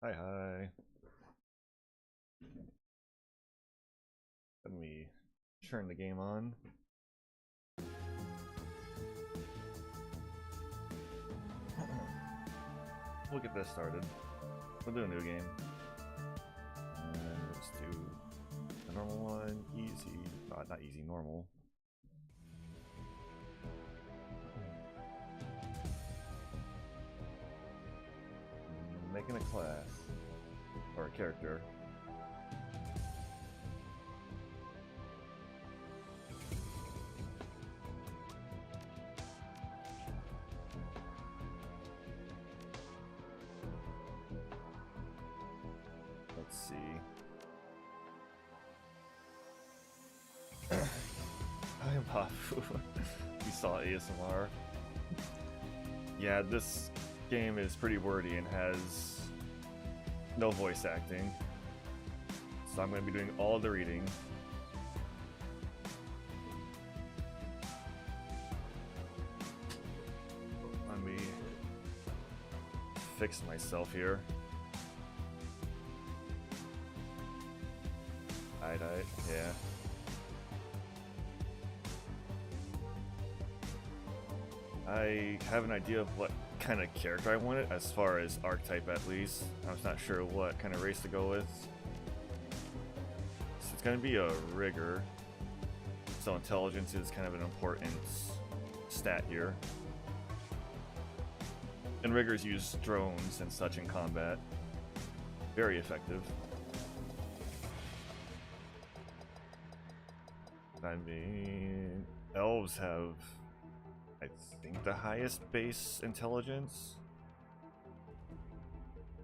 Hi, hi. Let me turn the game on. We'll get this started. We'll do a new game. And let's do a normal one, easy. Not easy, normal. Making a class. Or a character. Let's see. I am Hafu. You saw ASMR. Yeah, this game is pretty wordy and has no voice acting. So I'm going to be doing all the reading. Let me fix myself here. Yeah. I have an idea of what kind of character I wanted, as far as archetype at least. I was not sure what kind of race to go with. So it's going to be a rigger. So intelligence is kind of an important stat here. And riggers use drones and such in combat. Very effective. I mean, elves have, I think, the highest base intelligence.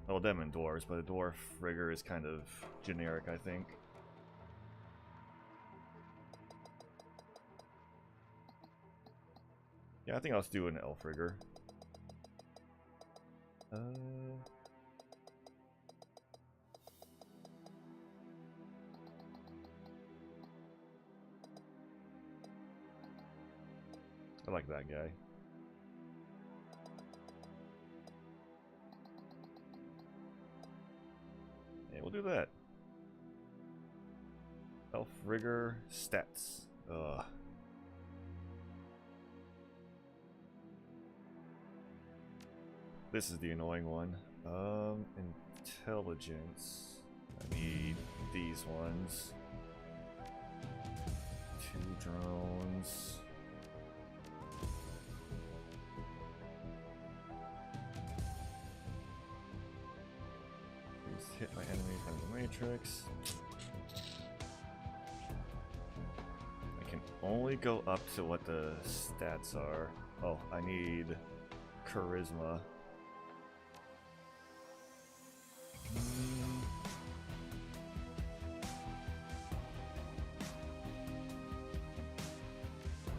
Well, them and dwarves, but a dwarf rigger is kind of generic, I think. Yeah, I think I'll just do an elf rigger. I like that guy. Yeah, we'll do that. Elf rigger stats. Ugh. This is the annoying one. Intelligence. I need these ones. 2 drones. Hit my enemy from the matrix. I can only go up to what the stats are. Oh, I need charisma.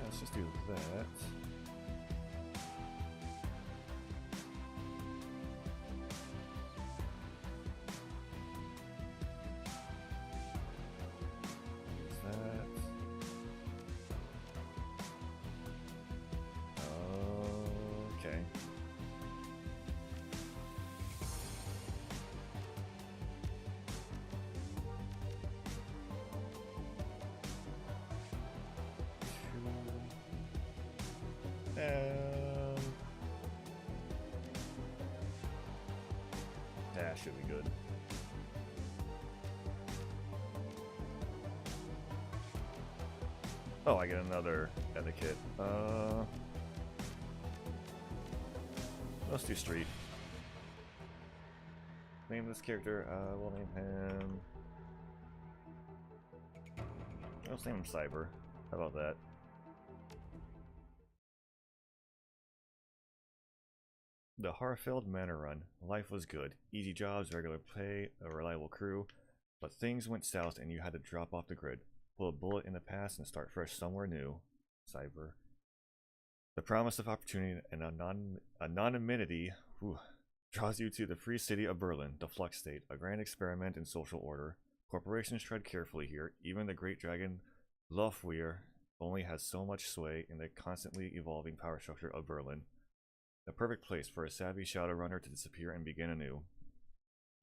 Let's just do that. That should be good. Oh, I get another etiquette. Let's do street. Name this character. We'll name him. Let's name him Cyber. How about that? The Harfeld Manor Run. Life was good. Easy jobs, regular pay, a reliable crew. But things went south and you had to drop off the grid. Pull a bullet in the past and start fresh somewhere new. Cyber. The promise of opportunity and anonymity draws you to the free city of Berlin, the Flux State, a grand experiment in social order. Corporations tread carefully here. Even the great dragon Lofweir only has so much sway in the constantly evolving power structure of Berlin. The perfect place for a savvy Shadowrunner to disappear and begin anew.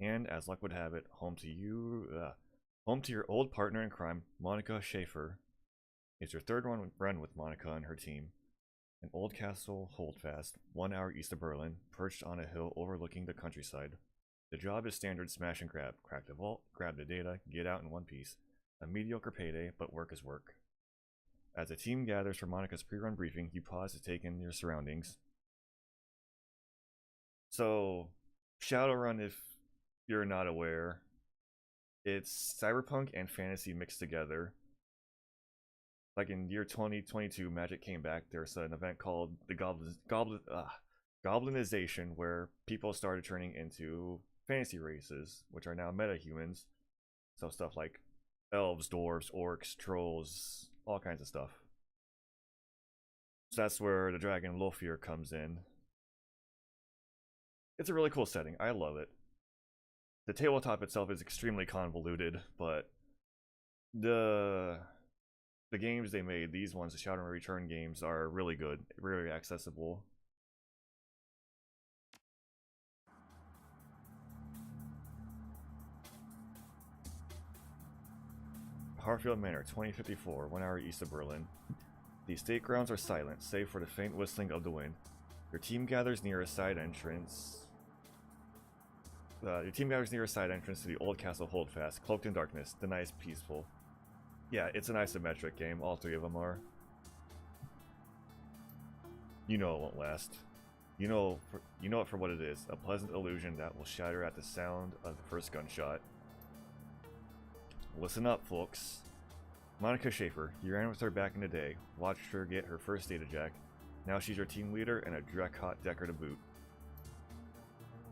And as luck would have it, home to your old partner in crime, Monica Schaefer. It's your third run with Monica and her team. An old castle holdfast, 1 hour east of Berlin, perched on a hill overlooking the countryside. The job is standard smash and grab. Crack the vault, grab the data, get out in one piece. A mediocre payday, but work is work. As the team gathers for Monica's pre-run briefing, you pause to take in your surroundings. So, Shadowrun, if you're not aware, it's cyberpunk and fantasy mixed together. Like in year 2022, Magic came back. There's an event called the Goblinization, where people started turning into fantasy races, which are now meta-humans. So stuff like elves, dwarves, orcs, trolls, all kinds of stuff. So that's where the dragon Lofir comes in. It's a really cool setting. I love it. The tabletop itself is extremely convoluted, but the games they made, these ones, the Shadowrun Return games, are really good, very accessible. Harfield Manor, 2054, 1 hour east of Berlin. The estate grounds are silent, save for the faint whistling of the wind. Your team gathers near a side entrance. To the old castle holdfast, cloaked in darkness. The night is peaceful. Yeah, it's an isometric game. All three of them are. You know it won't last. You know it for what it is. A pleasant illusion that will shatter at the sound of the first gunshot. Listen up, folks. Monica Schaefer, you ran with her back in the day. Watched her get her first data jack. Now she's your team leader and a Dreck-hot Decker to boot.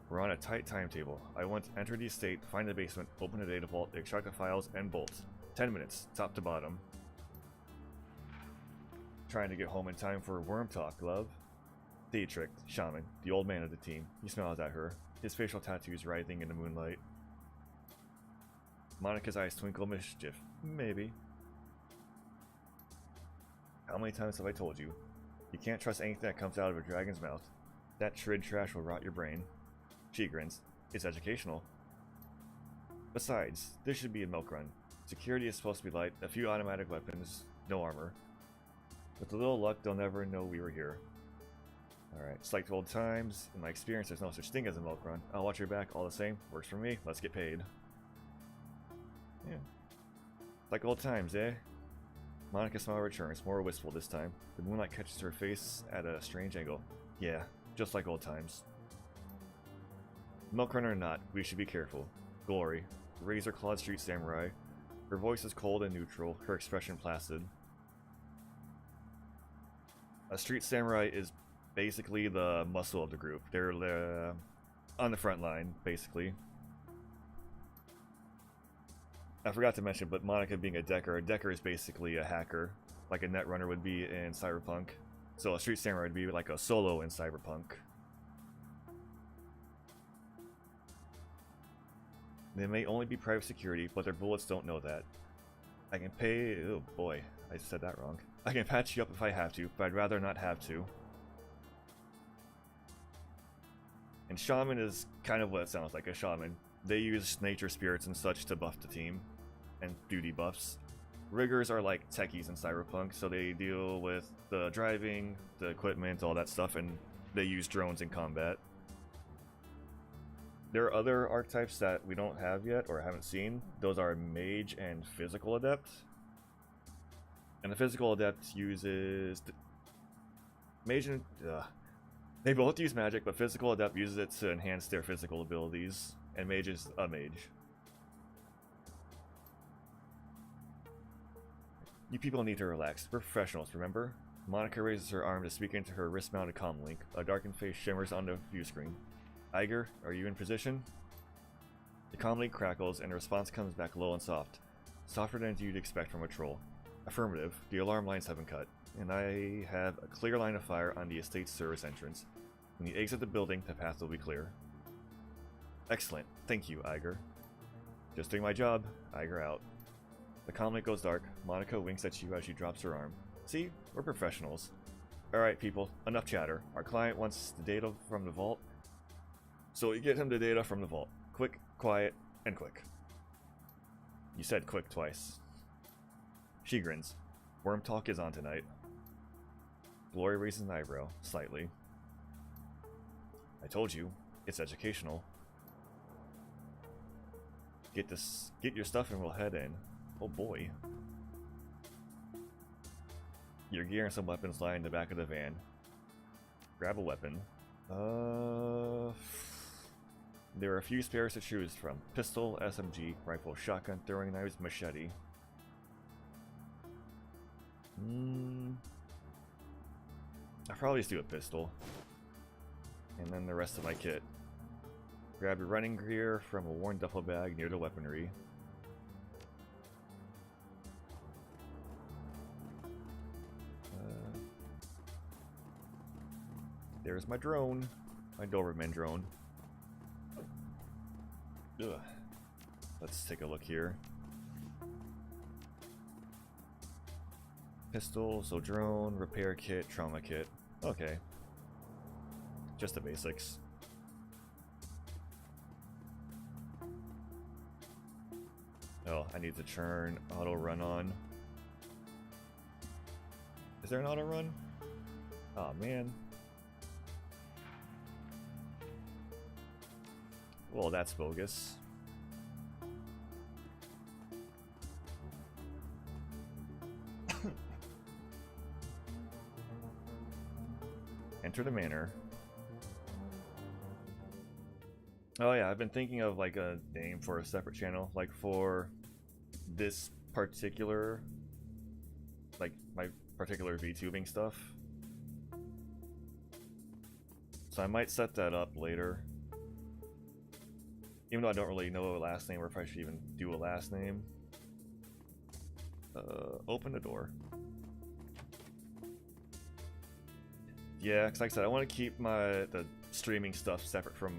We're on a tight timetable. I want to enter the estate, find the basement, open the data vault, extract the files, and bolt. 10 minutes, top to bottom. Trying to get home in time for worm talk, love. Dietrich, Shaman, the old man of the team. He smiles at her, his facial tattoos writhing in the moonlight. Monica's eyes twinkle mischief. Maybe. How many times have I told you? You can't trust anything that comes out of a dragon's mouth. That shrid trash will rot your brain. She grins. It's educational. Besides, this should be a milk run. Security is supposed to be light, a few automatic weapons, no armor. With a little luck, they'll never know we were here. Alright, it's like the old times. In my experience, there's no such thing as a milk run. I'll watch your back all the same. Works for me. Let's get paid. Yeah. Like old times, eh? Monica's smile returns, more wistful this time. The moonlight catches her face at a strange angle. Yeah, just like old times. Milk run or not, we should be careful. Glory. Razor-clawed street samurai. Her voice is cold and neutral, her expression placid. A street samurai is basically the muscle of the group. They're on the front line, basically. I forgot to mention, but Monica being a Decker is basically a hacker, like a Netrunner would be in Cyberpunk. So a street samurai would be like a solo in Cyberpunk. They may only be private security, but their bullets don't know that. I can pay... Oh boy, I said that wrong. I can patch you up if I have to, but I'd rather not have to. And Shaman is kind of what it sounds like, a Shaman. They use nature spirits and such to buff the team, and do debuffs. Riggers are like techies in Cyberpunk, so they deal with the driving, the equipment, all that stuff, and they use drones in combat. There are other archetypes that we don't have yet, or haven't seen. Those are Mage and Physical Adept. And the Physical Adept uses... Mage and... They both use magic, but Physical Adept uses it to enhance their physical abilities. And Mage is a Mage. You people need to relax. We're professionals, remember? Monica raises her arm to speak into her wrist-mounted comlink. A darkened face shimmers on the view screen. Iger, are you in position? The comlink crackles, and the response comes back low and soft. Softer than you'd expect from a troll. Affirmative. The alarm lines haven't cut, and I have a clear line of fire on the estate's service entrance. When you exit the building, the path will be clear. Excellent. Thank you, Iger. Just doing my job. Iger out. The comlink goes dark. Monica winks at you as she drops her arm. See? We're professionals. Alright, people. Enough chatter. Our client wants the data from the vault. So we get him the data from the vault. Quick, quiet, and quick. You said quick twice. She grins. Worm talk is on tonight. Glory raises an eyebrow, slightly. I told you, it's educational. Get your stuff and we'll head in. Oh boy. Your gear and some weapons lie in the back of the van. Grab a weapon. There are a few spares to choose from. Pistol, SMG, rifle, shotgun, throwing knives, machete. I'll probably just do a pistol. And then the rest of my kit. Grab your running gear from a worn duffel bag near the weaponry. There's my drone. My Doberman drone. Ugh. Let's take a look here. Pistol, so drone, repair kit, trauma kit. Okay. Just the basics. Oh, I need to turn auto run on. Is there an auto run? Oh man. Well, that's bogus. Enter the manor. Oh yeah, I've been thinking of like a name for a separate channel, like for this particular, like my particular VTubing stuff. So I might set that up later. Even though I don't really know a last name or if I should even do a last name. Open the door. Yeah, because like I said, I want to keep the streaming stuff separate from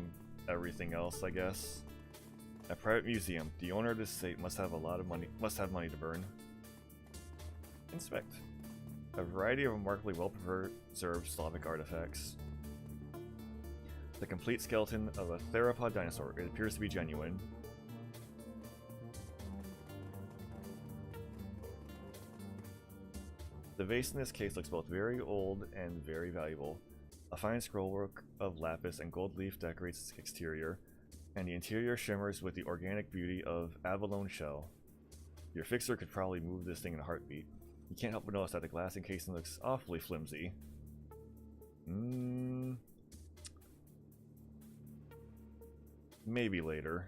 everything else, I guess. A private museum. The owner of this estate must have money to burn. Inspect. A variety of remarkably well-preserved Slavic artifacts. The complete skeleton of a theropod dinosaur. It appears to be genuine. The vase in this case looks both very old and very valuable. A fine scrollwork of lapis and gold leaf decorates its exterior, and the interior shimmers with the organic beauty of abalone shell. Your fixer could probably move this thing in a heartbeat. You can't help but notice that the glass encasing looks awfully flimsy. Maybe later.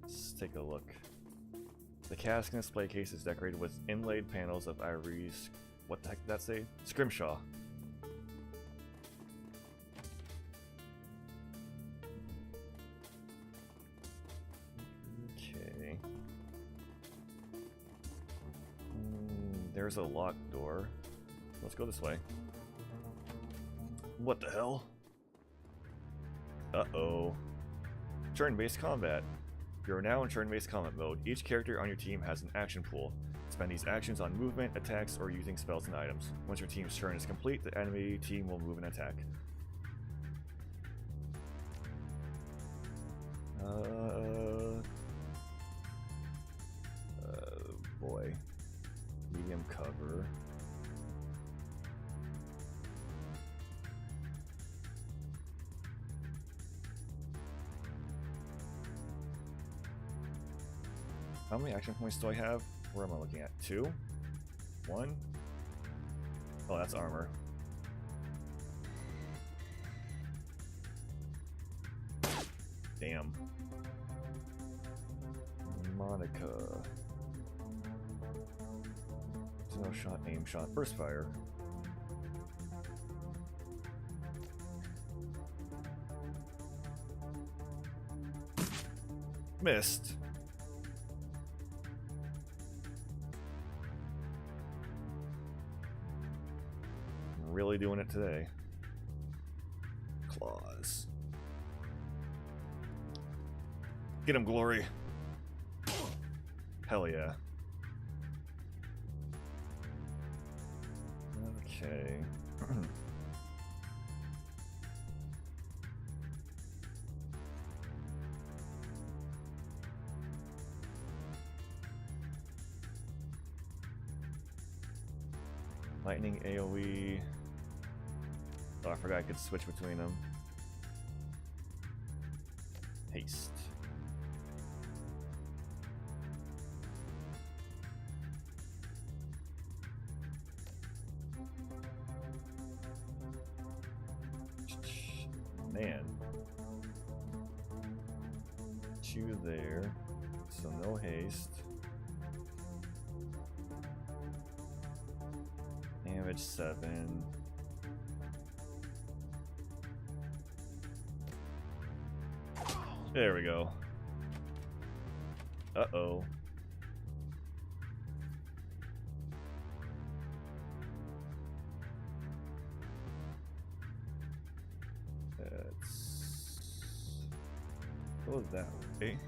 Let's take a look. The cask and display case is decorated with inlaid panels of ivory. What the heck did that say? Scrimshaw. Okay. There's a locked door. Let's go this way. What the hell? Uh-oh. Turn-based combat. You are now in turn-based combat mode. Each character on your team has an action pool. Spend these actions on movement, attacks, or using spells and items. Once your team's turn is complete, the enemy team will move and attack. Boy. Medium cover. How many action points do I have? Where am I looking at? 2? 1? Oh, that's armor. Damn. Monica. No shot, aim shot, burst fire. Missed. Really doing it today. Claws. Get him, Glory. Hell yeah. Okay. Lightning AoE. Oh, I forgot I could switch between them. Haste. Man. 2 there. So no haste. Damage 7. There we go. Uh-oh. Let's go that way.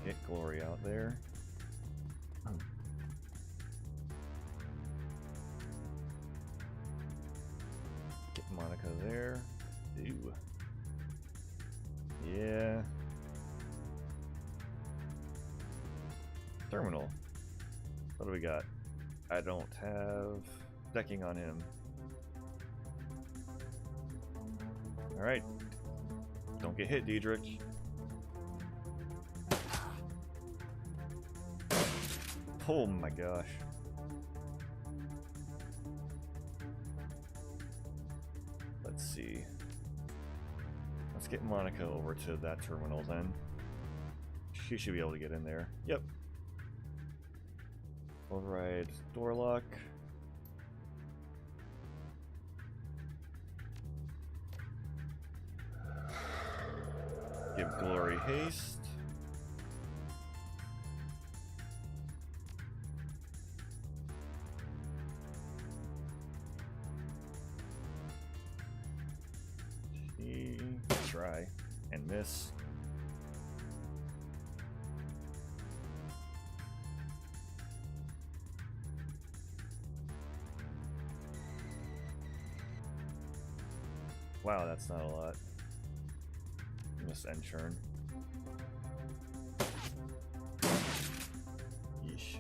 Get Glory out there. Get Monica there. Ew. Yeah. Terminal. What do we got? I don't have decking on him. Alright. Don't get hit, Diedrich. Oh my gosh. Let's see. Let's get Monica over to that terminal then. She should be able to get in there. Yep. Override door lock. Give Glory haste. Try and miss. Wow, that's not a lot. Miss end churn. Yeesh.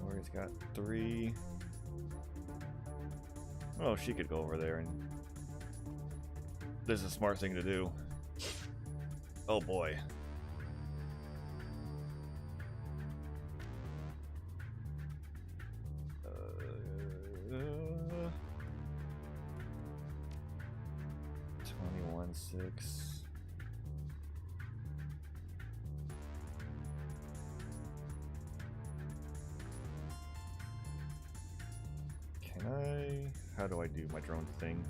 Glory's got 3. Oh, she could go over there, and this is a smart thing to do. Oh boy. Uh, 21-6. Can I? How do I do my drone thing?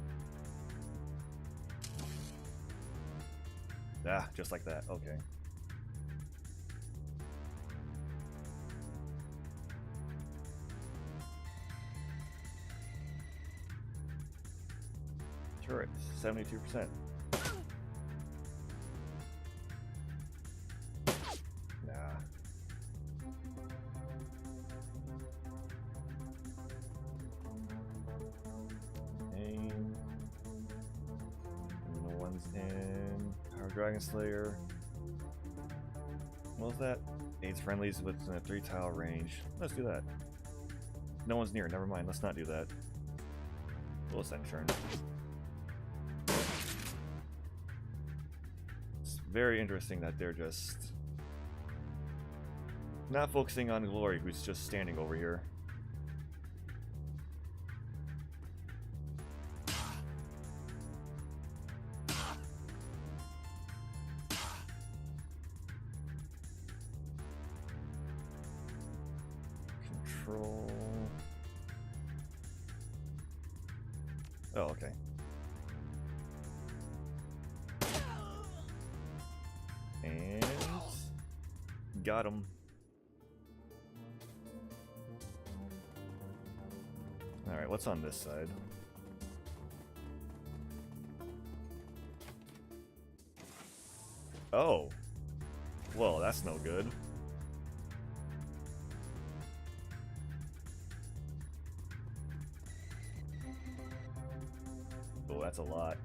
Ah, just like that. Okay. Turret, 72%. Nah. Aim. No one's in. Power Dragon Slayer. What was that? Aids friendlies within a 3-tile range. Let's do that. No one's near. Never mind. Let's not do that. We'll send churn. It's very interesting that they're just not focusing on Glory, who's just standing over here. Control. Oh, okay. And got him. All right, what's on this side? Oh. Well, that's no good. Oh, that's a lot.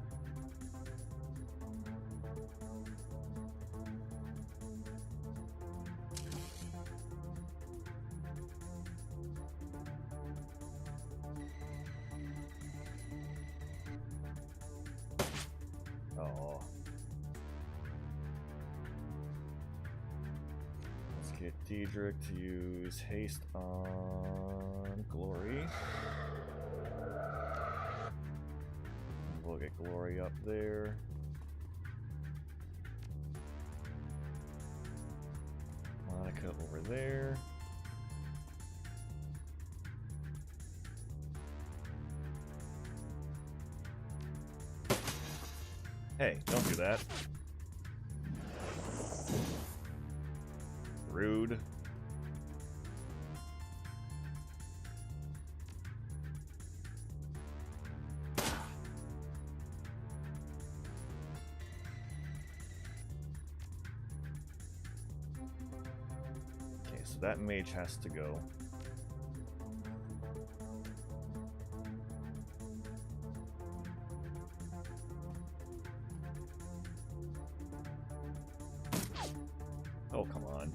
Oh. Let's get Diedrich to use haste on Glory. We'll get Glory up there. Monica over there. Hey, don't do that. Rude. Okay, so that mage has to go. Oh, come on.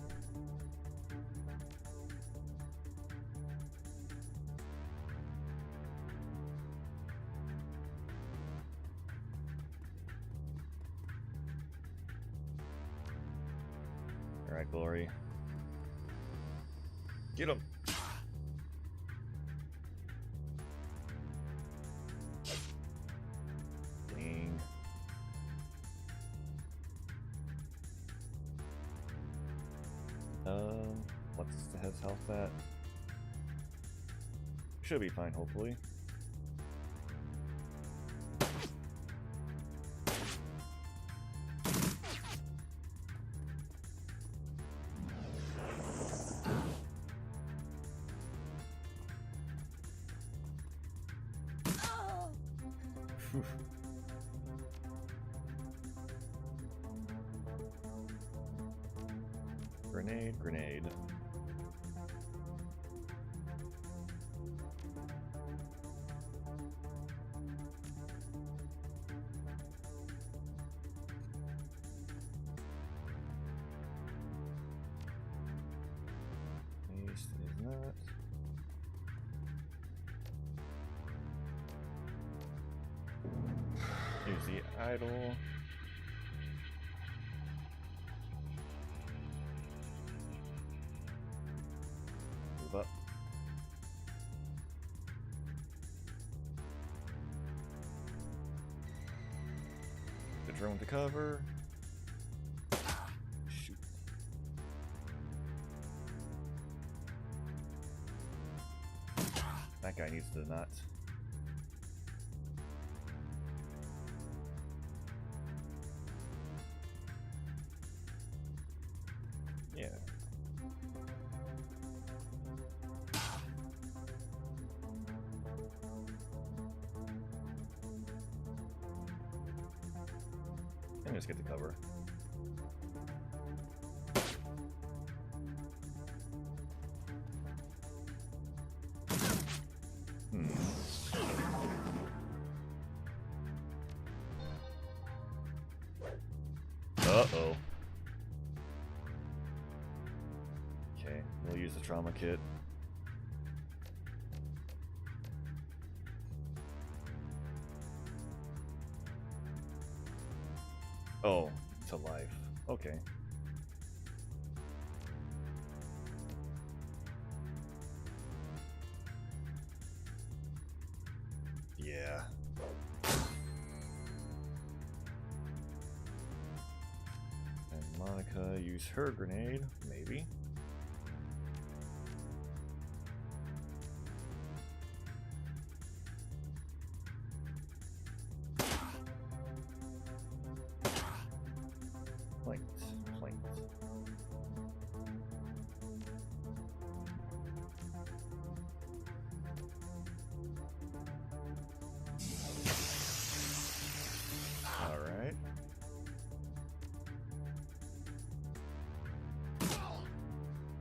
All right, Glory. Get him. Dang. What's his health at? Should be fine, hopefully. Grenade, grenade. Haste is not. Use the idol. Move up. The drone to cover. Shoot. That guy needs to not. Yeah. And just get the cover. Uh-oh. Okay, we'll use the trauma kit. Oh, to life. Okay. Yeah. And Monica use her grenade, maybe. Flanked, flanked. All right.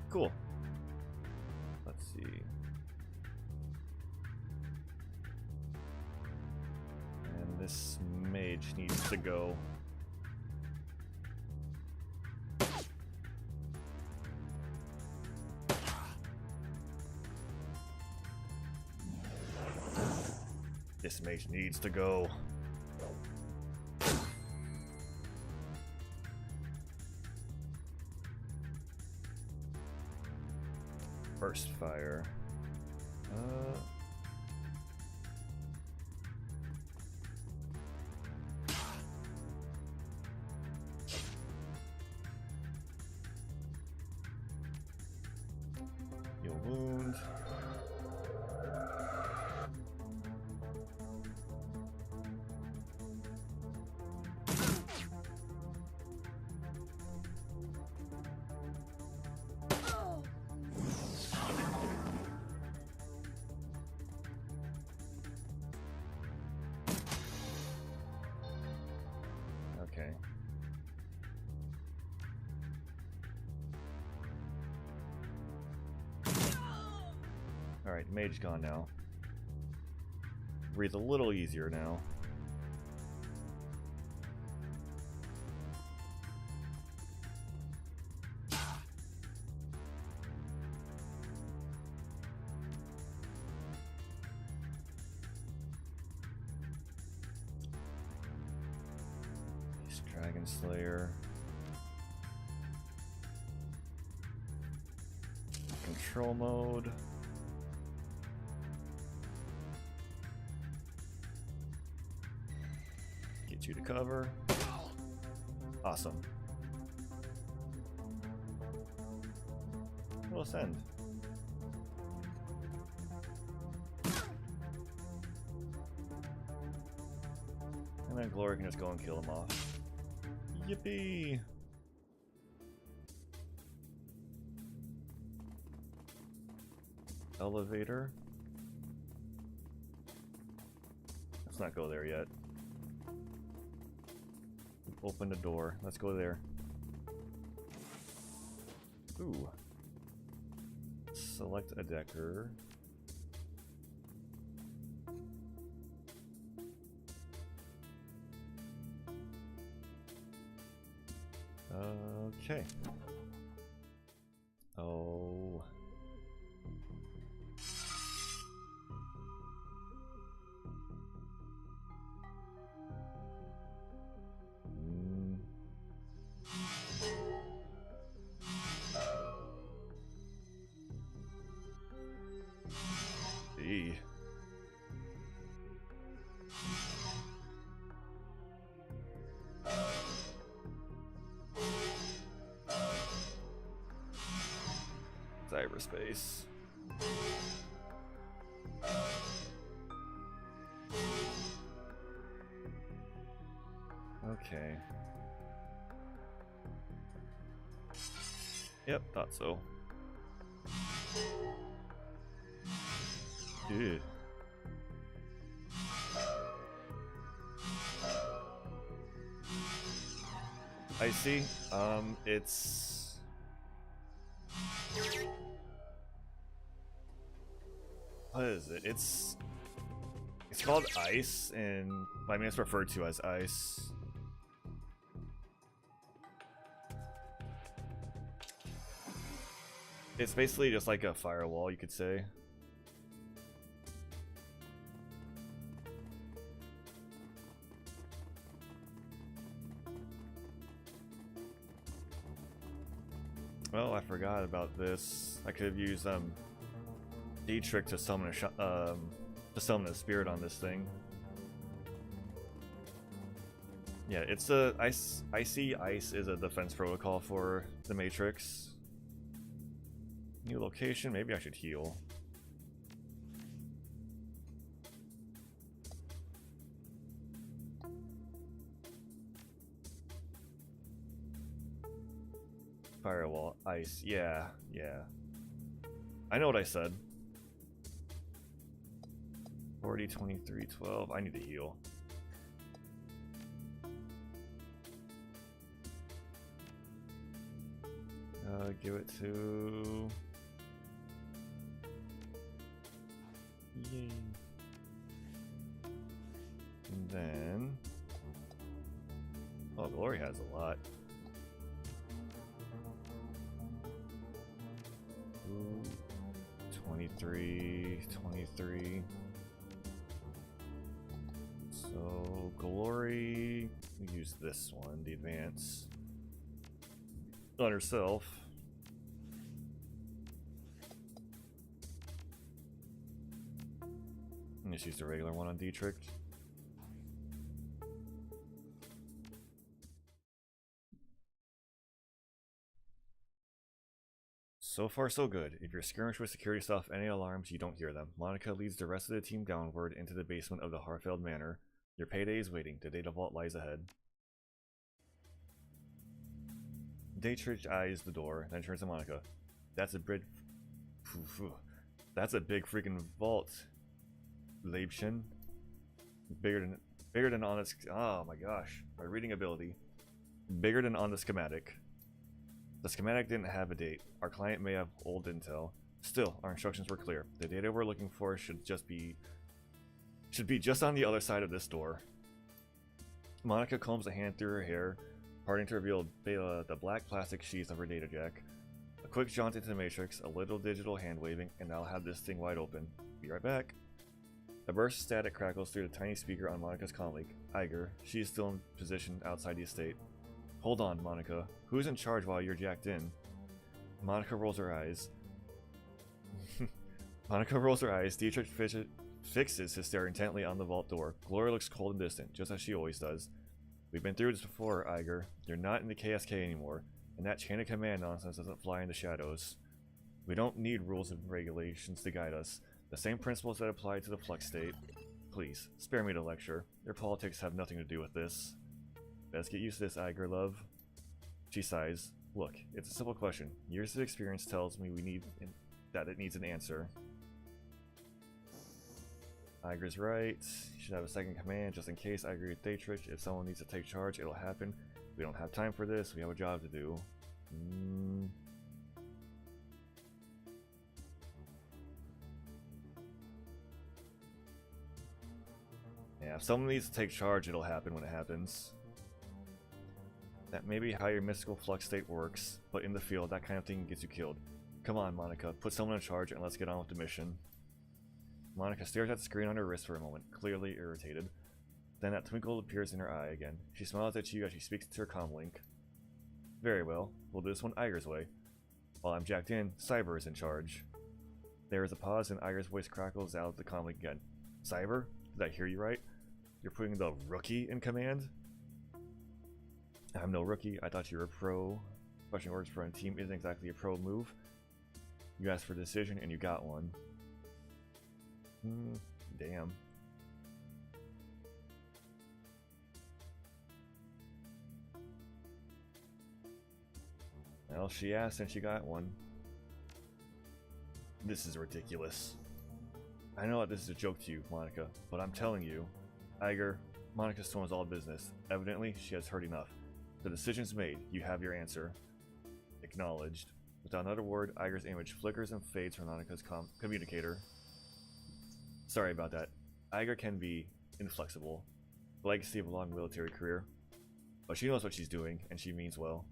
Cool. Let's see. And This mage needs to go. This mage needs to go. Burst fire. Heal wound. Okay. Alright, mage gone now. Breathe a little easier now. Dragon Slayer. Control mode. Get you to cover. Awesome. We'll ascend. And then Glory can just go and kill him off. Yippee! Elevator. Let's not go there yet. Open the door. Let's go there. Ooh. Select a decker. Okay. Oh. E. Cyberspace. Okay. Yep, thought so. Ew. I see. It's what is it? It's called ice, and I mean it's referred to as ice. It's basically just like a firewall, you could say. Well, I forgot about this. I could have used D-trick to summon a spirit on this thing. Yeah, it's a icy ice is a defense protocol for the Matrix. New location. Maybe I should heal. Firewall, ice, yeah. I know what I said. 40, 23, 12. I need to heal. Give it to... Yay. And then... Oh, Glory has a lot. Ooh, 23, 23. So, Glory... We use this one, the advance. On herself. And just use the regular one on Dietrich. So far, so good. If you're skirmish with security stuff, any alarms, you don't hear them. Monica leads the rest of the team downward into the basement of the Harfeld Manor. Your payday is waiting. The data vault lies ahead. Dietrich eyes the door, then turns to Monica. That's a big... That's a big freaking vault. Leibchen. Bigger than on its... Oh my gosh. My reading ability. Bigger than on the schematic. The schematic didn't have a date. Our client may have old intel. Still, our instructions were clear. The data we're looking for should be just on the other side of this door. Monica combs a hand through her hair, parting to reveal the black plastic sheath of her data jack. A quick jaunt into the matrix, a little digital hand waving, and I'll have this thing wide open. Be right back. A burst of static crackles through the tiny speaker on Monica's comlink. Iger, she is still in position outside the estate. Hold on, Monica. Who's in charge while you're jacked in? Monica rolls her eyes. Monica rolls her eyes. Dietrich fixes his stare intently on the vault door. Gloria looks cold and distant, just as she always does. We've been through this before, Iger. You're not in the KSK anymore, and that chain of command nonsense doesn't fly in the shadows. We don't need rules and regulations to guide us. The same principles that apply to the Flux state. Please, spare me the lecture. Your politics have nothing to do with this. Best get used to this, Iger, love. She sighs. Look, it's a simple question. Years of experience tells me that it needs an answer. Iger's right. You should have a second command just in case. I agree with Dietrich. If someone needs to take charge, it'll happen. We don't have time for this. We have a job to do. Yeah, if someone needs to take charge, it'll happen when it happens. That may be how your mystical flux state works, but in the field, that kind of thing gets you killed. Come on, Monica, put someone in charge and let's get on with the mission. Monica stares at the screen on her wrist for a moment, clearly irritated. Then that twinkle appears in her eye again. She smiles at you as she speaks to her comlink. Very well, we'll do this one Iger's way. While I'm jacked in, Cyber is in charge. There is a pause and Iger's voice crackles out of the comlink again. Cyber? Did I hear you right? You're putting the rookie in command? I'm no rookie. I thought you were a pro. Rushing orders for a team isn't exactly a pro move. You asked for a decision and you got one. Damn. Well, she asked and she got one. This is ridiculous. I know that this is a joke to you, Monica, but I'm telling you, Iger, Monica's tone is all business. Evidently, she has heard enough. The decision's made. You have your answer. Acknowledged. Without another word, Iger's image flickers and fades from Monica's communicator. Sorry about that. Iger can be inflexible. The legacy of a long military career. But she knows what she's doing, and she means well.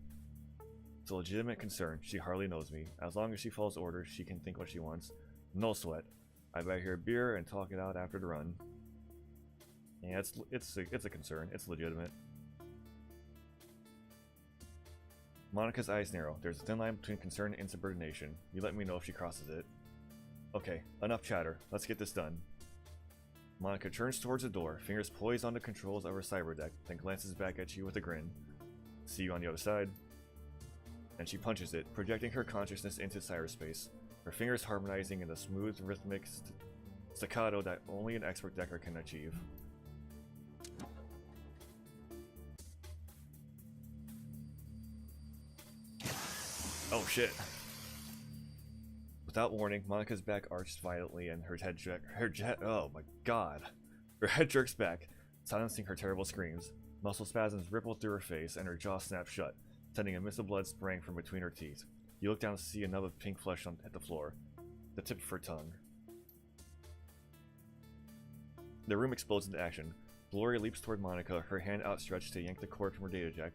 It's a legitimate concern. She hardly knows me. As long as she follows orders, she can think what she wants. No sweat. I buy her a beer and talk it out after the run. Yeah, it's a concern. It's legitimate. Monica's eyes narrow. There's a thin line between concern and insubordination. You let me know if she crosses it. Okay, enough chatter. Let's get this done. Monica turns towards the door, fingers poised on the controls of her cyber deck, then glances back at you with a grin. See you on the other side. And she punches it, projecting her consciousness into cyberspace, her fingers harmonizing in a smooth, rhythmic staccato that only an expert decker can achieve. Oh shit. Without warning, Monica's back arched violently and her head oh my god. Her head jerks back, silencing her terrible screams. Muscle spasms ripple through her face and her jaw snaps shut, sending a mist of blood spraying from between her teeth. You look down to see another pink flesh hit the floor, the tip of her tongue. The room explodes into action. Glory leaps toward Monica, her hand outstretched to yank the cord from her data jack.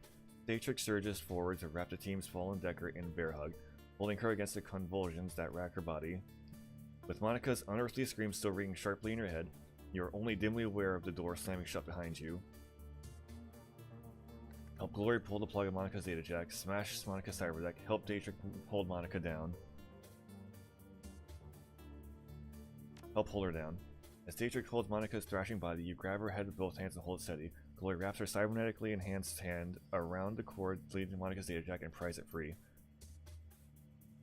Datrix surges forward to wrap the team's fallen Decker in bear hug, holding her against the convulsions that rack her body. With Monica's unearthly scream still ringing sharply in your head, you are only dimly aware of the door slamming shut behind you. Help Glory pull the plug of Monica's data jack, smash Monica's cyberdeck, help Datrix hold Monica down. Help hold her down. As Datrix holds Monica's thrashing body, you grab her head with both hands and hold it steady. Glory wraps her cybernetically enhanced hand around the cord leading to Monica's data jack and pries it free.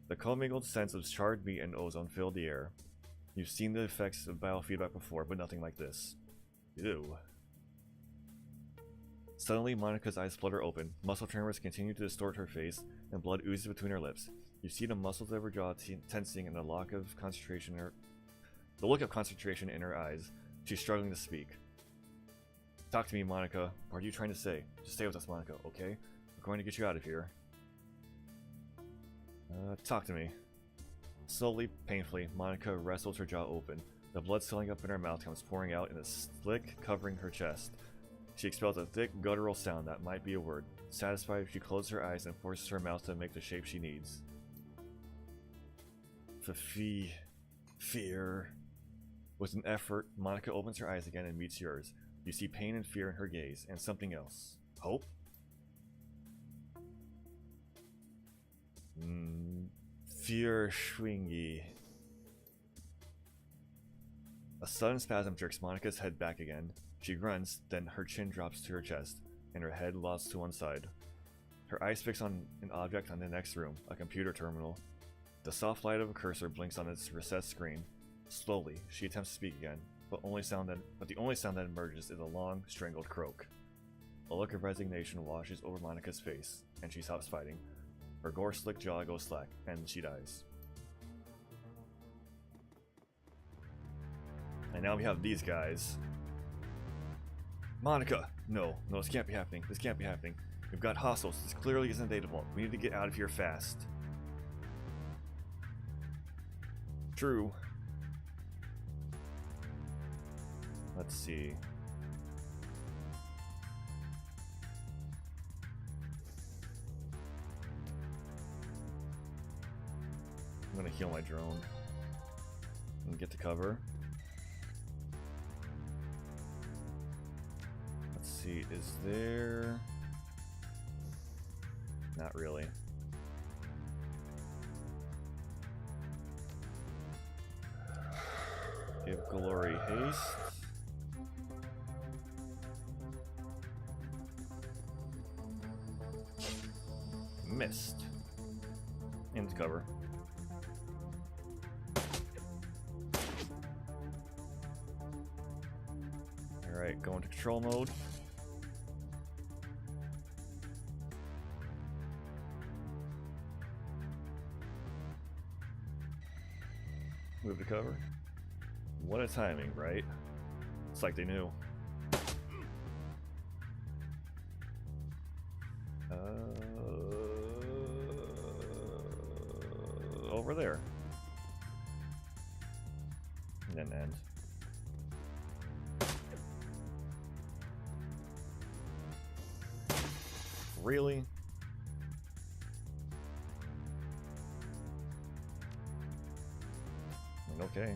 The commingled sense of charred meat and ozone filled the air. You've seen the effects of biofeedback before, but nothing like this. Ew. Suddenly, Monica's eyes flutter open, muscle tremors continue to distort her face, and blood oozes between her lips. You see the muscles of her jaw tensing and the look of concentration in her eyes. She's struggling to speak. Talk to me, Monica. What are you trying to say? Just stay with us, Monica, okay? We're going to get you out of here. Talk to me. Slowly, painfully, Monica wrestles her jaw open. The blood swelling up in her mouth comes pouring out in a slick covering her chest. She expels a thick, guttural sound that might be a word. Satisfied, she closes her eyes and forces her mouth to make the shape she needs. Fear. With an effort, Monica opens her eyes again and meets yours. You see pain and fear in her gaze, and something else. Hope? Fear schwingy. A sudden spasm jerks Monica's head back again. She grunts, then her chin drops to her chest, and her head lolls to one side. Her eyes fix on an object on the next room, a computer terminal. The soft light of a cursor blinks on its recessed screen. Slowly, she attempts to speak again, but the only sound that emerges is a long, strangled croak. A look of resignation washes over Monica's face, and she stops fighting. Her gore-slick jaw goes slack, and she dies. And now we have these guys. Monica! No, this can't be happening. This can't be happening. We've got hostiles. This clearly isn't a data vault. We need to get out of here fast. True. Let's see. I'm gonna heal my drone and get to cover. Let's see, is there... Not really. Give Glory haste. Missed. Into cover. Alright, go into control mode. Move to cover. What a timing, right? It's like they knew. Over there. And then end. Really? Okay.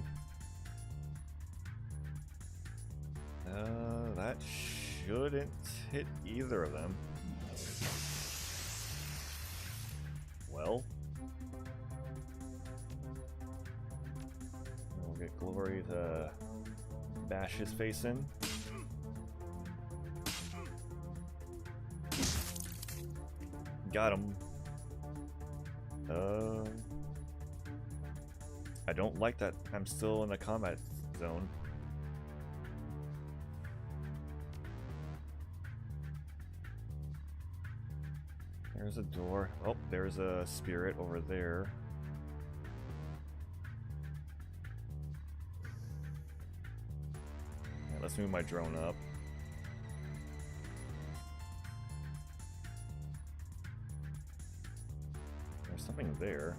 That shouldn't hit either of them. Well. We'll get Glory to bash his face in. Got him. I don't like that I'm still in a combat zone. There's a door. Oh, there's a spirit over there. Yeah, let's move my drone up. There's something there.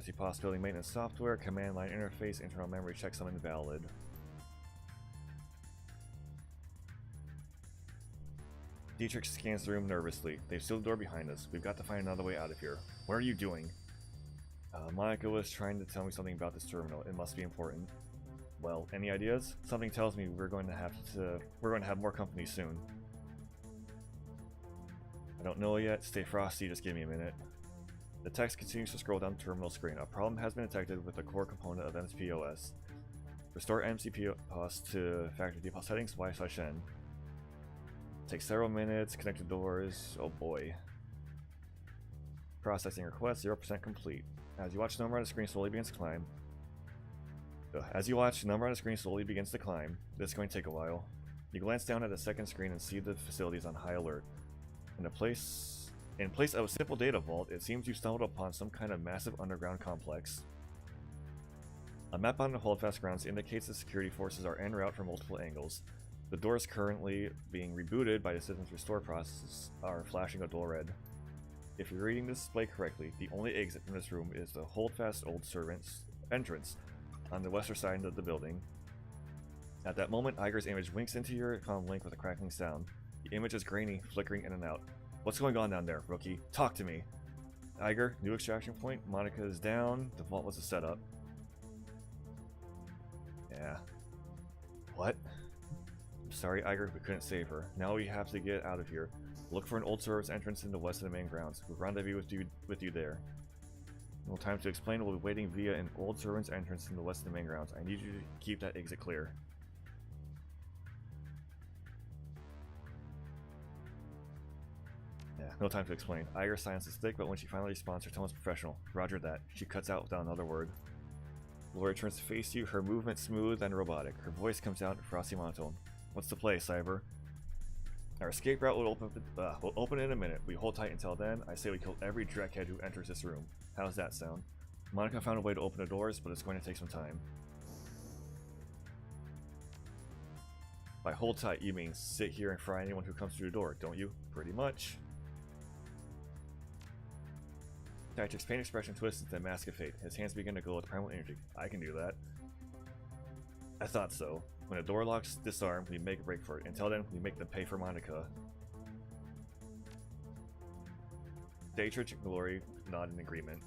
see possibility maintenance software, command line interface, internal memory checksum invalid. Dietrich scans the room nervously. They've sealed the door behind us. We've got to find another way out of here. What are you doing? Monica was trying to tell me something about this terminal. It must be important. Well, any ideas? Something tells me we're going to have more company soon. I don't know yet. Stay frosty, just give me a minute. The text continues to scroll down the terminal screen. A problem has been detected with the core component of MCPOS. Restore MCPOS to factory default settings, Y/N. Takes several minutes, connect the doors. Oh boy. Processing request, 0% complete. As you watch the number on the screen slowly begins to climb. This is going to take a while. You glance down at the second screen and see the facilities on high alert. In place of a simple data vault, it seems you stumbled upon some kind of massive underground complex. A map on the holdfast grounds indicates the security forces are en route from multiple angles. The doors currently being rebooted by the system's restore process are flashing a dull red. If you're reading this display correctly, the only exit from this room is the holdfast old servant's entrance on the western side of the building. At that moment, Iger's image winks into your comm link with a crackling sound. The image is grainy, flickering in and out. What's going on down there, rookie? Talk to me. Iger, new extraction point. Monica is down. The vault was a setup. Yeah. What? I'm sorry, Iger, we couldn't save her. Now we have to get out of here. Look for an old server's entrance in the west of the main grounds. We'll rendezvous with you there. No time to explain. We'll be waiting via an old servant's entrance in the west of the main grounds. I need you to keep that exit clear. Yeah, no time to explain. Iger silences thick, but when she finally responds, her tone is professional. Roger that. She cuts out without another word. Laura turns to face you, her movement smooth and robotic. Her voice comes out in frosty monotone. What's the play, Cyber? Our escape route will open in a minute. We hold tight until then. I say we kill every Dreckhead who enters this room. How's that sound? Monica found a way to open the doors, but it's going to take some time. By hold tight, you mean sit here and fry anyone who comes through the door, don't you? Pretty much. Dietrich's pain expression twists into a mask of fate. His hands begin to glow with primal energy. I can do that. I thought so. When a door locks disarm, we make a break for it. Until then, we make them pay for Monica. Dietrich and Glory nod in agreement.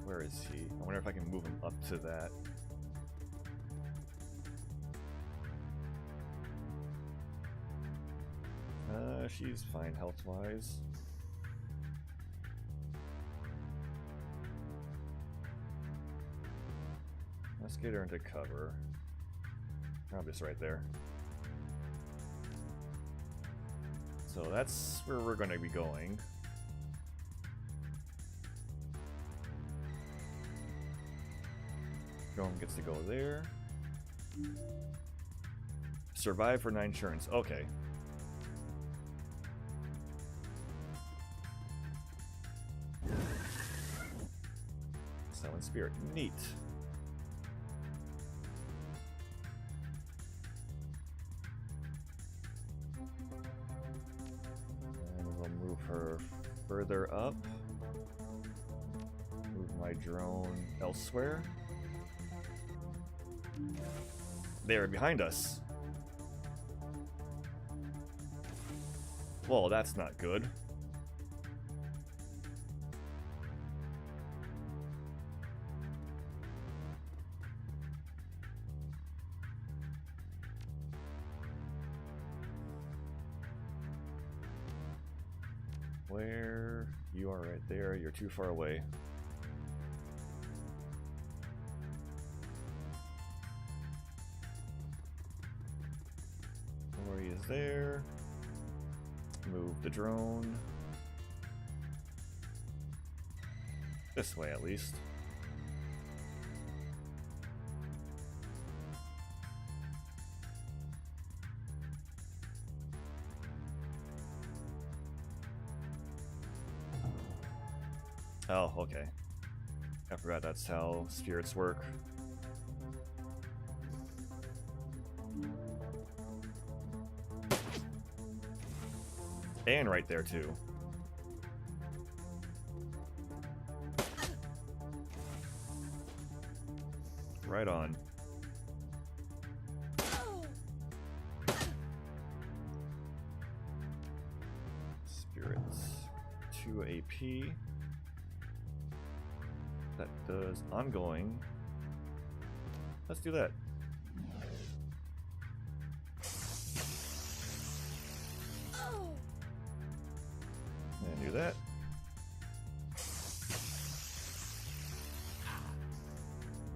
Where is he? I wonder if I can move him up to that. She's fine health-wise. Let's get her into cover. Probably just right there. So that's where we're going to be going. Drone gets to go there. Survive for 9 insurance. Okay. Summon spirit. Neat. And we'll move her further up. Move my drone elsewhere. They are behind us. Well, that's not good. Where? You are right there. You're too far away. Where he is there. Move the drone. This way, at least. Oh, okay. I forgot that's how spirits work. And right there, too. Right on. Spirits. 2 AP. That does ongoing. Let's do that. And do that.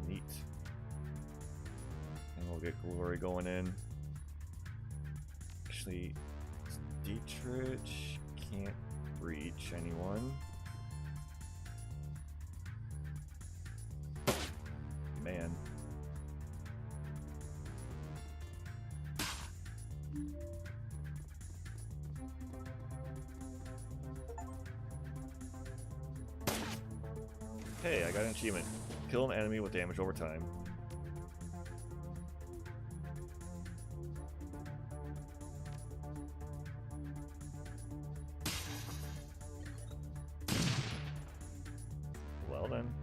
Neat. And we'll get glory going in. Actually, Dietrich can't reach anyone. Man. Hey, I got an achievement. Kill an enemy with damage over time. Well then.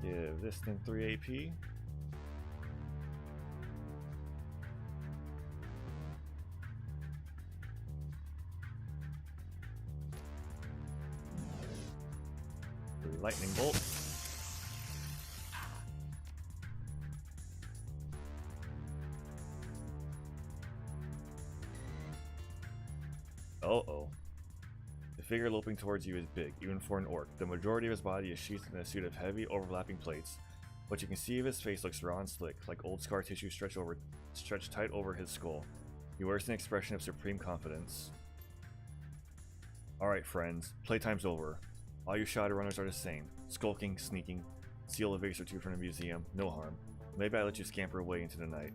Give this thing 3 AP. Lightning bolt. Uh-oh. The figure loping towards you is big, even for an orc. The majority of his body is sheathed in a suit of heavy, overlapping plates. What you can see of his face looks raw and slick, like old scar tissue stretched tight over his skull. He wears an expression of supreme confidence. Alright friends, playtime's over. All you Shadowrunners are the same. Skulking, sneaking, steal a vase or two from the museum, no harm. Maybe I let you scamper away into the night.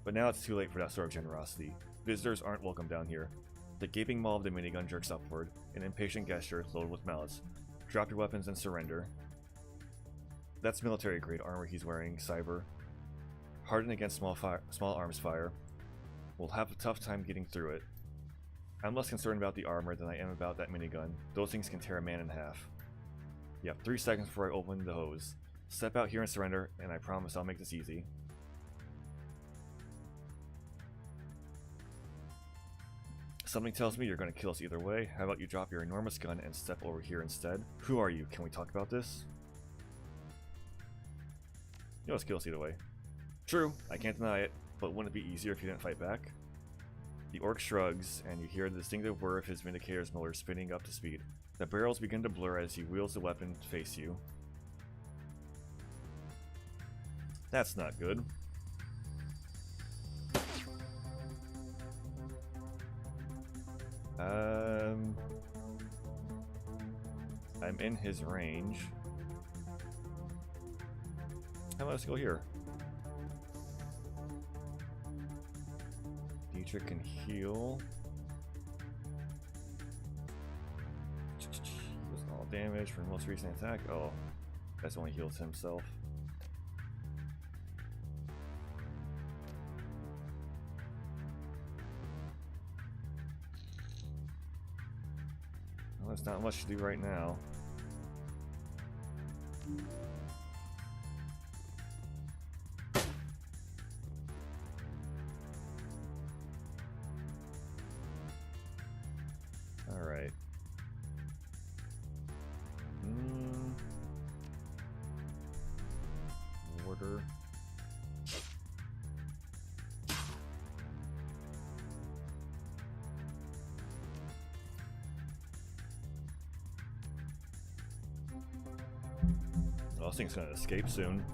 But now it's too late for that sort of generosity. Visitors aren't welcome down here. The gaping maw of the minigun jerks upward, an impatient gesture loaded with malice. Drop your weapons and surrender. That's military-grade armor he's wearing, Cyber. Hardened against small arms fire. We'll have a tough time getting through it. I'm less concerned about the armor than I am about that minigun. Those things can tear a man in half. You have 3 seconds before I open the hose. Step out here and surrender, and I promise I'll make this easy. Something tells me you're going to kill us either way. How about you drop your enormous gun and step over here instead? Who are you? Can we talk about this? You'll just kill us either way. True, I can't deny it, but wouldn't it be easier if you didn't fight back? The orc shrugs, and you hear the distinctive whir of his Vindicator's motor spinning up to speed. The barrels begin to blur as he wheels the weapon to face you. That's not good. I'm in his range. How about let's go here? Dietrich can heal. Does all damage from most recent attack. Oh, that's only heals himself. Well, there's not much to do right now. Alright. Order. Well, this thing's gonna escape soon.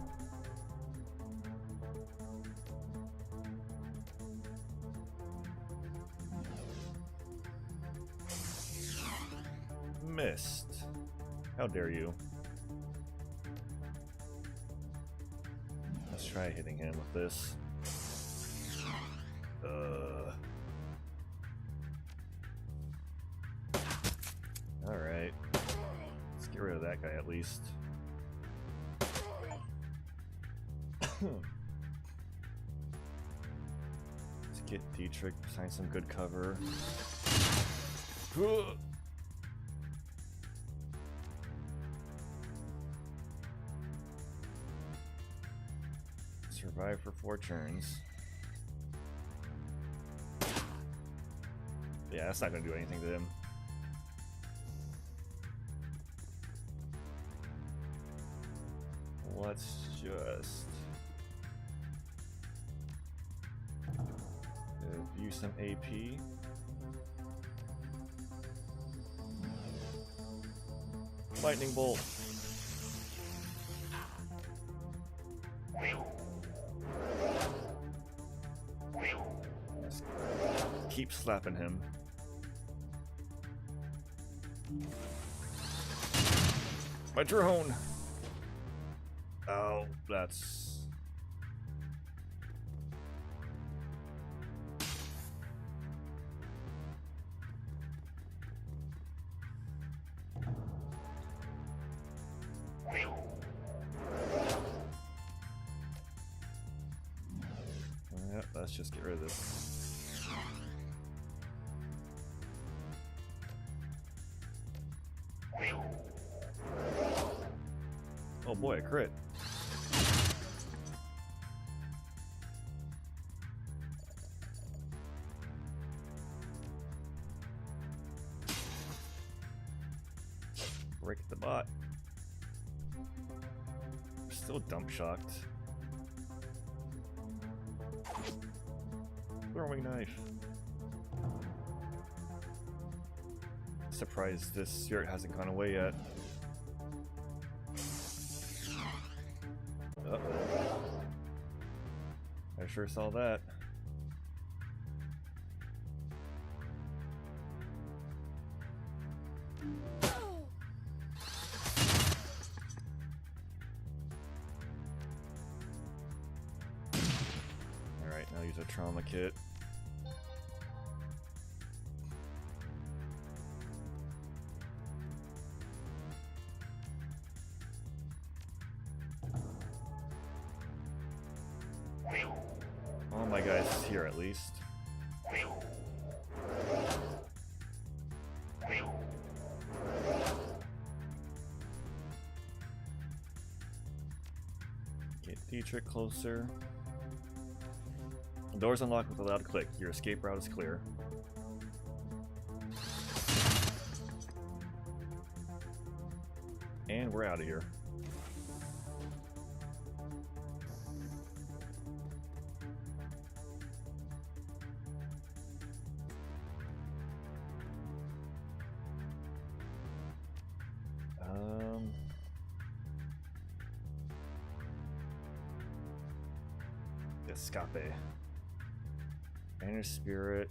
Missed. How dare you? Let's try hitting him with this. Alright. Let's get rid of that guy at least. Let's get Dietrich behind some good cover. Survive for 4 turns. Yeah, that's not gonna do anything to him. Let's just use some AP. Lightning bolt. Just keep slapping him. My drone. Oh, that's... Yep, let's just get rid of this. Oh boy, a crit. Break the bot. Still dump shocked. Throwing knife. Surprised this spirit hasn't gone away yet. Uh-oh. I sure saw that. Alright, now use a trauma kit. Oh, my guy's here at least. Get Dietrich closer. The door's unlocked with a loud click. Your escape route is clear. And we're out of here. Escape. Banish spirit.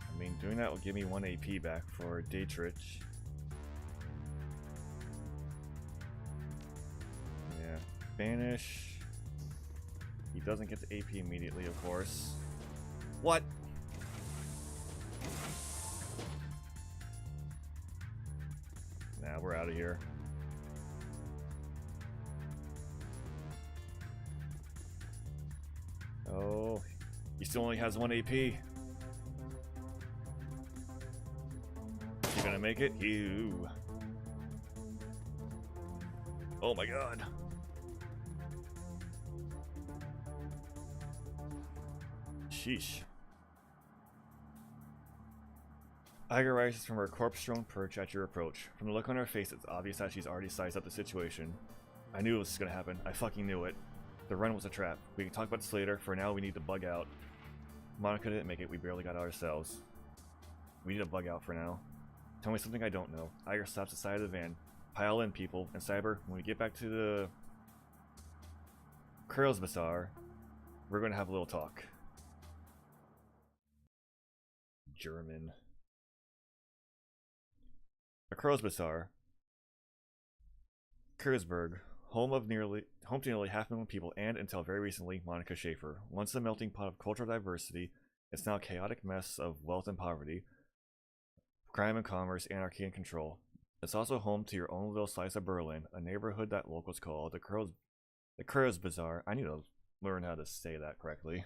I mean, doing that will give me 1 AP back for Dietrich. Yeah. Banish. He doesn't get the AP immediately, of course. What? Nah, we're out of here. Oh, he still only has 1 AP. Is he gonna make it? Ew. Oh my god. Sheesh. Iger rises from her corpse-strewn perch at your approach. From the look on her face, it's obvious that she's already sized up the situation. I knew this was gonna happen. I fucking knew it. The run was a trap. We can talk about this later. For now, we need to bug out. Monica didn't make it. We barely got out ourselves. We need to bug out for now. Tell me something I don't know. Iger stops the side of the van. Pile in, people. And Cyber, when we get back to the Curls Bazaar, we're going to have a little talk. German. The Curls Bazaar. Kurzburg. Home to nearly 500,000 people, and until very recently, Monica Schaefer. Once a melting pot of cultural diversity, it's now a chaotic mess of wealth and poverty, crime and commerce, anarchy and control. It's also home to your own little slice of Berlin, a neighborhood that locals call the Kurz Bazaar. I need to learn how to say that correctly.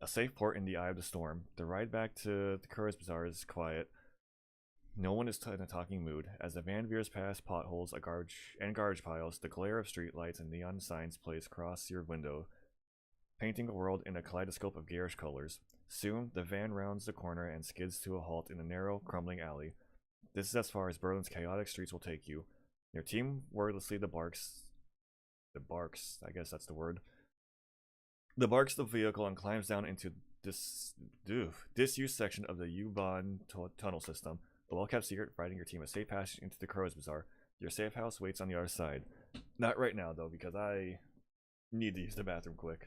A safe port in the eye of the storm. The ride back to the Kurz Bazaar is quiet. No one is in a talking mood. As the van veers past potholes and garbage piles, the glare of streetlights and neon signs plays across your window, painting a world in a kaleidoscope of garish colors. Soon, the van rounds the corner and skids to a halt in a narrow, crumbling alley. This is as far as Berlin's chaotic streets will take you. Your team wordlessly barks, I guess that's the word. The barks the vehicle and climbs down into this disused section of the U-Bahn tunnel system. The well-kept secret providing your team a safe passage into the Crow's Bazaar. Your safe house waits on the other side. Not right now, though, because I need to use the bathroom quick.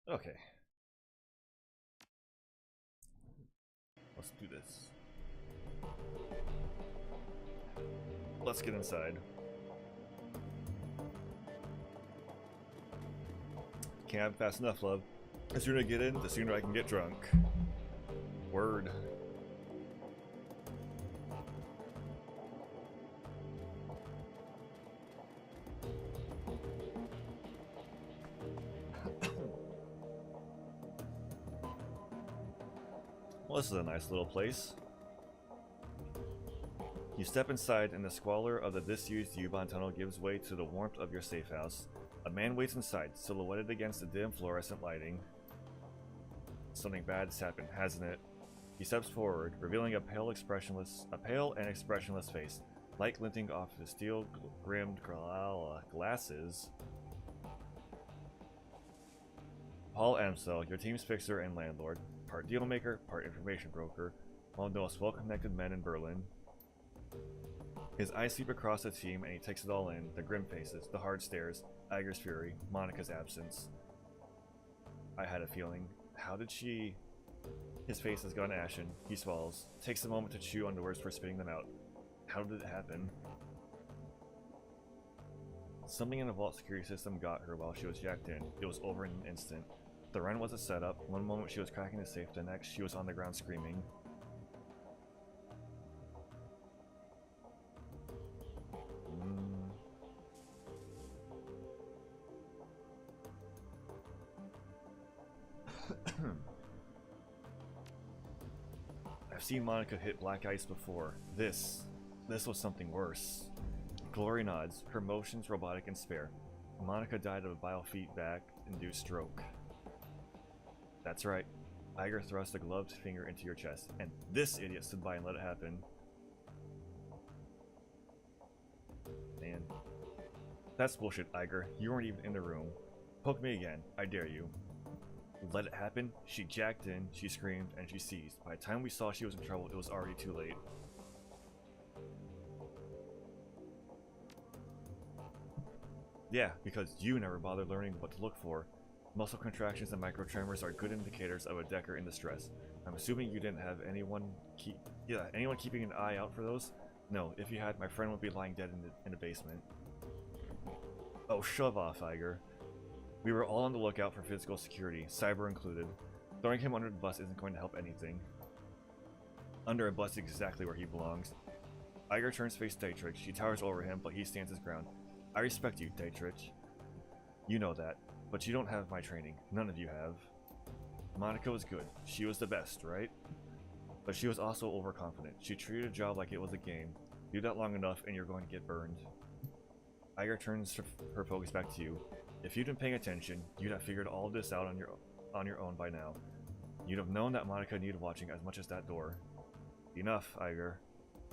Okay. Let's do this. Let's get inside. Can't have fast enough, love. The sooner I get in, the sooner I can get drunk. Word. Well, this is a nice little place. You step inside, and the squalor of the disused U-Bahn tunnel gives way to the warmth of your safe house. A man waits inside, silhouetted against the dim fluorescent lighting. Something bad has happened, hasn't it? He steps forward, revealing a pale and expressionless face, light glinting off his steel-rimmed glasses. Paul Amstel, your team's fixer and landlord, part dealmaker, part information broker, one of the most well-connected men in Berlin. His eyes sweep across the team and he takes it all in, the grim faces, the hard stares, Iger's fury, Monica's absence. I had a feeling. How did she... His face has gone ashen. He swallows, takes a moment to chew on the words before spitting them out. How did it happen? Something in the vault security system got her while she was jacked in. It was over in an instant. The run was a setup. One moment she was cracking the safe, the next she was on the ground screaming. I've seen Monica hit black ice before. This was something worse. Glory nods, her motions robotic and spare. Monica died of a biofeedback-induced stroke. That's right. Iger thrust a gloved finger into your chest, and this idiot stood by and let it happen. Man. That's bullshit, Iger. You weren't even in the room. Poke me again. I dare you. Let it happen? She jacked in, she screamed, and she seized. By the time we saw she was in trouble, it was already too late. Yeah, because you never bothered learning what to look for. Muscle contractions and micro tremors are good indicators of a decker in distress. I'm assuming you didn't have anyone keeping an eye out for those? No, if you had, my friend would be lying dead in the basement. Oh, shove off, Iger. We were all on the lookout for physical security, cyber included. Throwing him under the bus isn't going to help anything. Under a bus is exactly where he belongs. Iger turns face Dietrich. She towers over him, but he stands his ground. I respect you, Dietrich. You know that, but you don't have my training. None of you have. Monica was good. She was the best, right? But she was also overconfident. She treated a job like it was a game. Do that long enough and you're going to get burned. Iger turns her focus back to you. If you'd been paying attention, you'd have figured all of this out on your own by now. You'd have known that Monica needed watching as much as that door. Enough, Iger.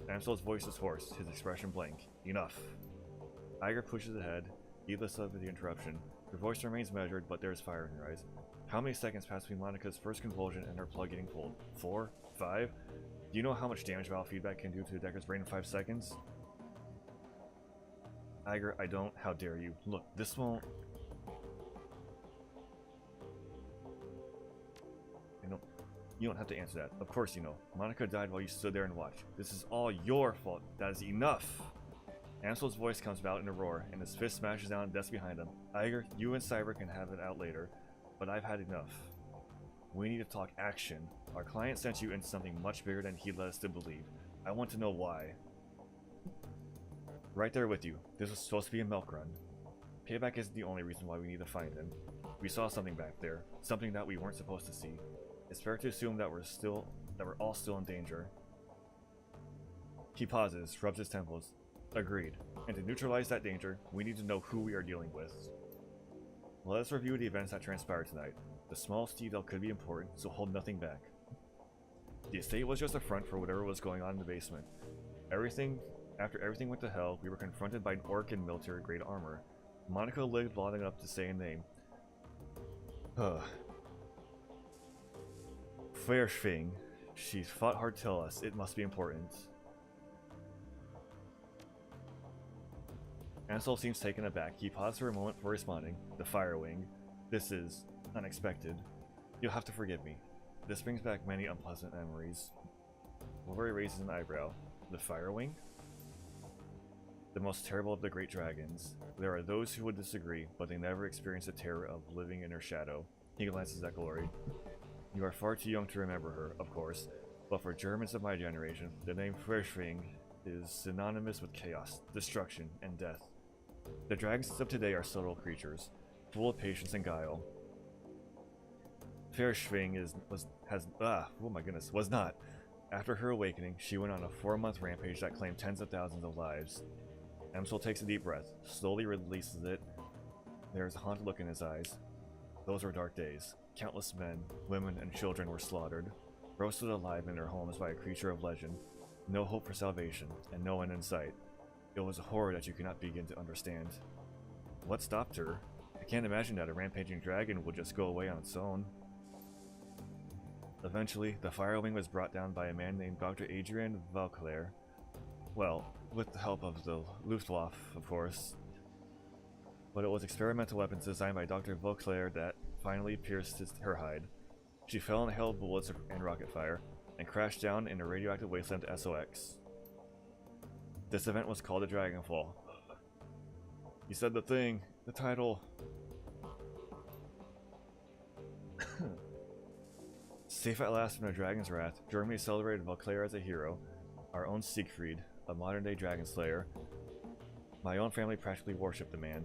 Amsel's voice is hoarse, his expression blank. Enough. Iger pushes ahead, heedless of the interruption. Her voice remains measured, but there is fire in her eyes. How many seconds pass between Monica's first convulsion and her plug getting pulled? 4? 5? Do you know how much damage biofeedback can do to a Decker's brain in 5 seconds? Iger, I don't. How dare you? Look, this won't... You don't have to answer that. Of course you know. Monica died while you stood there and watched. This is all your fault. That is enough! Amsel's voice comes out in a roar, and his fist smashes down on the desk behind him. Iger, you and Cyber can have it out later, but I've had enough. We need to talk action. Our client sent you into something much bigger than he led us to believe. I want to know why. Right there with you. This was supposed to be a milk run. Payback isn't the only reason why we need to find him. We saw something back there, something that we weren't supposed to see. It's fair to assume that we're all still in danger. He pauses, rubs his temples. Agreed. And to neutralize that danger, we need to know who we are dealing with. Let us review the events that transpired tonight. The smallest detail could be important, so hold nothing back. The estate was just a front for whatever was going on in the basement. After everything went to hell, we were confronted by an orc in military-grade armor. Monica lived long enough to say a name. Flairschwing. She fought hard to tell us. It must be important. Ansel seems taken aback. He paused for a moment before responding. The Fire Wing. This is unexpected. You'll have to forgive me. This brings back many unpleasant memories. Wolverine raises an eyebrow. The Fire Wing? The most terrible of the great dragons. There are those who would disagree, but they never experience the terror of living in her shadow. He glances at Glory. You are far too young to remember her, of course, but for Germans of my generation, the name Flairschwing is synonymous with chaos, destruction, and death. The dragons of today are subtle creatures, full of patience and guile. Flairschwing was not. After her awakening, she went on a 4-month rampage that claimed tens of thousands of lives. Amsel takes a deep breath, slowly releases it. There is a haunted look in his eyes. Those were dark days. Countless men, women, and children were slaughtered, roasted alive in their homes by a creature of legend. No hope for salvation, and no one in sight. It was a horror that you cannot begin to understand. What stopped her? I can't imagine that a rampaging dragon would just go away on its own. Eventually, the Fire Wing was brought down by a man named Dr. Adrian Vauclair. Well, with the help of the Luftwaffe, of course. But it was experimental weapons designed by Dr. Vauclair that finally pierced her hide. She fell in a hail of bullets and rocket fire, and crashed down in a radioactive wasteland SOX. This event was called the Dragonfall. You said the thing, the title. Safe at last from the dragon's wrath, Germany celebrated Vauclair as a hero. Our own Siegfried, a modern-day dragon slayer. My own family practically worshipped the man.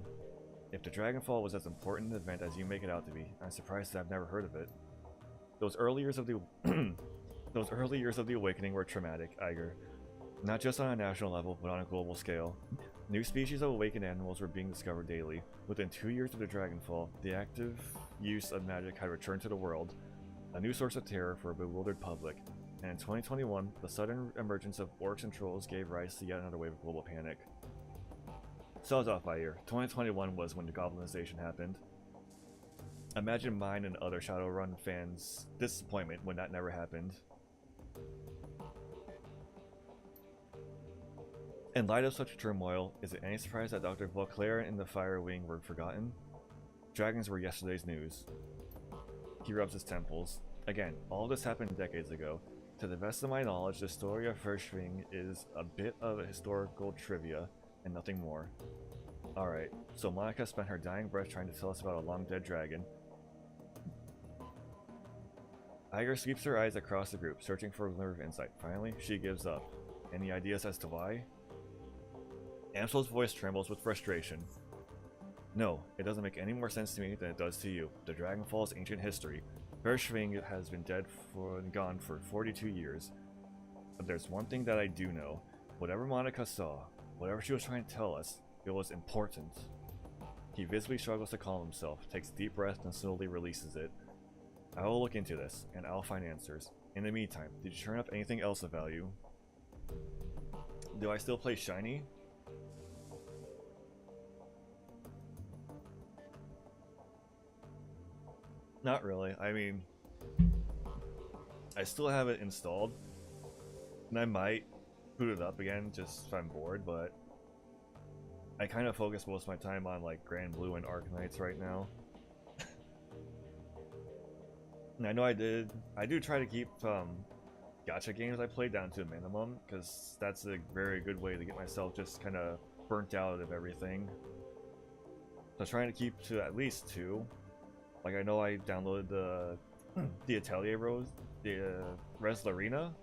If the Dragonfall was as important an event as you make it out to be, I'm surprised that I've never heard of it. Those early years of the those early years of the awakening were traumatic, Iger. Not just on a national level, but on a global scale. New species of awakened animals were being discovered daily. Within 2 years of the Dragonfall, the active use of magic had returned to the world, a new source of terror for a bewildered public. And in 2021, the sudden emergence of orcs and trolls gave rise to yet another wave of global panic. So I was off by a year. 2021 was when the goblinization happened. Imagine mine and other Shadowrun fans' disappointment when that never happened. In light of such turmoil, is it any surprise that Dr. Vauclair and the Fire Wing were forgotten? Dragons were yesterday's news. He rubs his temples. Again, all this happened decades ago. To the best of my knowledge, the story of FragileGFX is a bit of a historical trivia, and nothing more. Alright, so Monica spent her dying breath trying to tell us about a long-dead dragon. Iger sweeps her eyes across the group, searching for a glimmer of insight. Finally, she gives up. Any ideas as to why? Amsel's voice trembles with frustration. No, it doesn't make any more sense to me than it does to you. The Dragonfall is ancient history. FragileGFX has been dead and gone for 42 years. But there's one thing that I do know. Whatever Monica saw, whatever she was trying to tell us, it was important. He visibly struggles to calm himself, takes a deep breath, and slowly releases it. I will look into this, and I'll find answers. In the meantime, did you turn up anything else of value? Do I still play Shiny? Not really. I mean, I still have it installed, and I might boot it up again just if I'm bored, but I kind of focus most of my time on like Grand Blue and Arknights right now. And I know I do try to keep gacha games I play down to a minimum, because that's a very good way to get myself just kind of burnt out of everything. So I'm trying to keep to at least 2. Like, I know I downloaded the Atelier Rose, the Res Arena,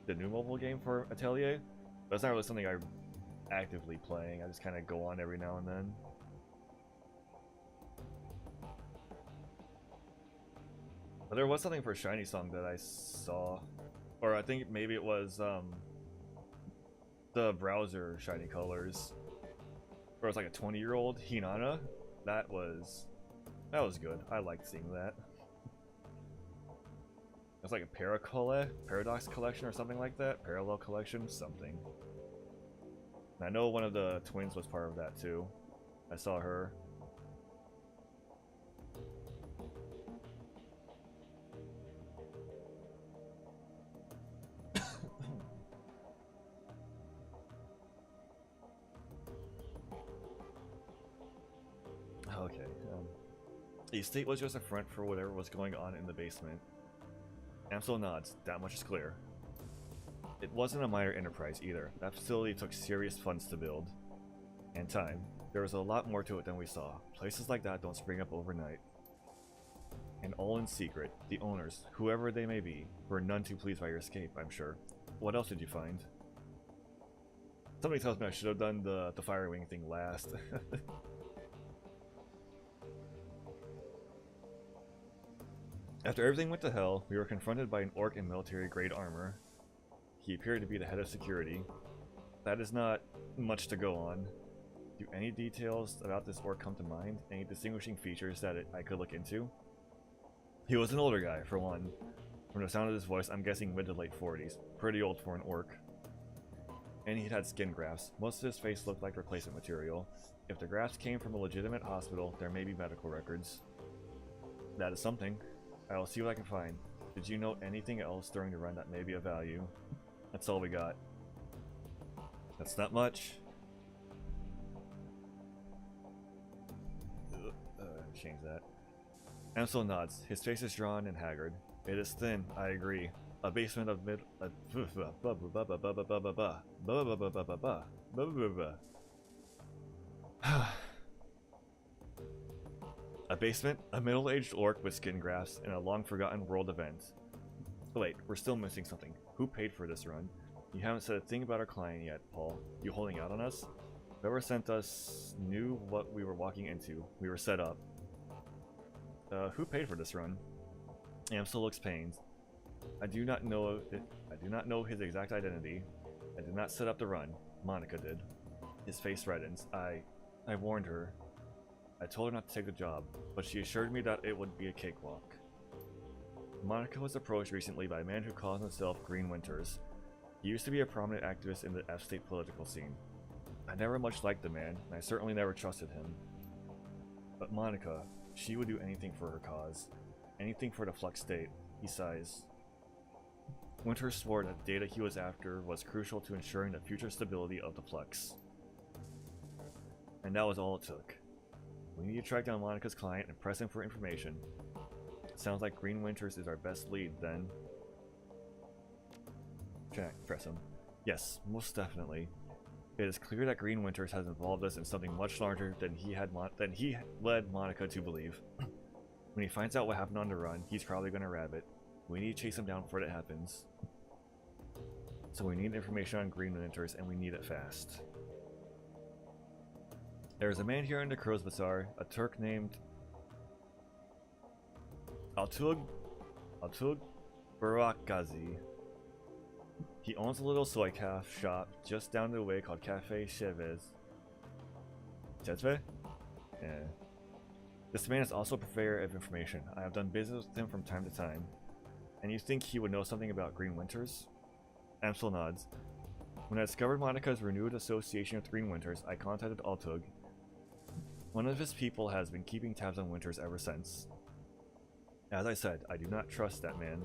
the new mobile game for Atelier. But it's not really something I'm actively playing. I just kind of go on every now and then. But there was something for Shiny Song that I saw, or I think maybe it was the browser Shiny Colors, where it was like a 20-year-old Hinata. That was good. I liked seeing that. It was like a Paradox collection or something like that. Parallel collection, something. And I know one of the twins was part of that too. I saw her. Okay. The estate was just a front for whatever was going on in the basement. Amsel nods. That much is clear. It wasn't a minor enterprise either. That facility took serious funds to build. And time. There was a lot more to it than we saw. Places like that don't spring up overnight. And all in secret. The owners, whoever they may be, were none too pleased by your escape, I'm sure. What else did you find? Somebody tells me I should have done the Fire Wing thing last. After everything went to hell, we were confronted by an orc in military-grade armor. He appeared to be the head of security. That is not much to go on. Do any details about this orc come to mind? Any distinguishing features that I could look into? He was an older guy, for one. From the sound of his voice, I'm guessing mid to late 40s. Pretty old for an orc. And he had skin grafts. Most of his face looked like replacement material. If the grafts came from a legitimate hospital, there may be medical records. That is something. I will see what I can find. Did you know anything else during the run that may be of value? That's all we got. That's not much. Change that. Amsel nods. His face is drawn and haggard. It is thin, I agree. A basement of mid... A basement, a middle-aged orc with skin grafts, and a long-forgotten world event. Wait, we're still missing something. Who paid for this run? You haven't said a thing about our client yet, Paul. You holding out on us? Whoever sent us knew what we were walking into. We were set up. Who paid for this run? Amsel looks pained. I do not know his exact identity. I did not set up the run. Monica did. His face reddens. I warned her. I told her not to take the job, but she assured me that it would be a cakewalk. Monica was approached recently by a man who calls himself Green Winters. He used to be a prominent activist in the F-State political scene. I never much liked the man, and I certainly never trusted him. But Monica, she would do anything for her cause. Anything for the Flux State, he sighs. Winters swore that the data he was after was crucial to ensuring the future stability of the Flux. And that was all it took. We need to track down Monica's client and press him for information. Sounds like Green Winters is our best lead, then. Press him. Yes, most definitely. It is clear that Green Winters has involved us in something much larger than he led Monica to believe. When he finds out what happened on the run, he's probably going to rabbit. We need to chase him down before that happens. So we need information on Green Winters, and we need it fast. There is a man here in the Crow's Bazaar, a Turk named Altug Burakgazi. He owns a little soy calf shop just down the way called Cafe Chavez. Chezve? Yeah. This man is also a purveyor of information. I have done business with him from time to time. And you think he would know something about Green Winters? Amsel nods. When I discovered Monica's renewed association with Green Winters, I contacted Altug. One of his people has been keeping tabs on Winters ever since. As I said, I do not trust that man.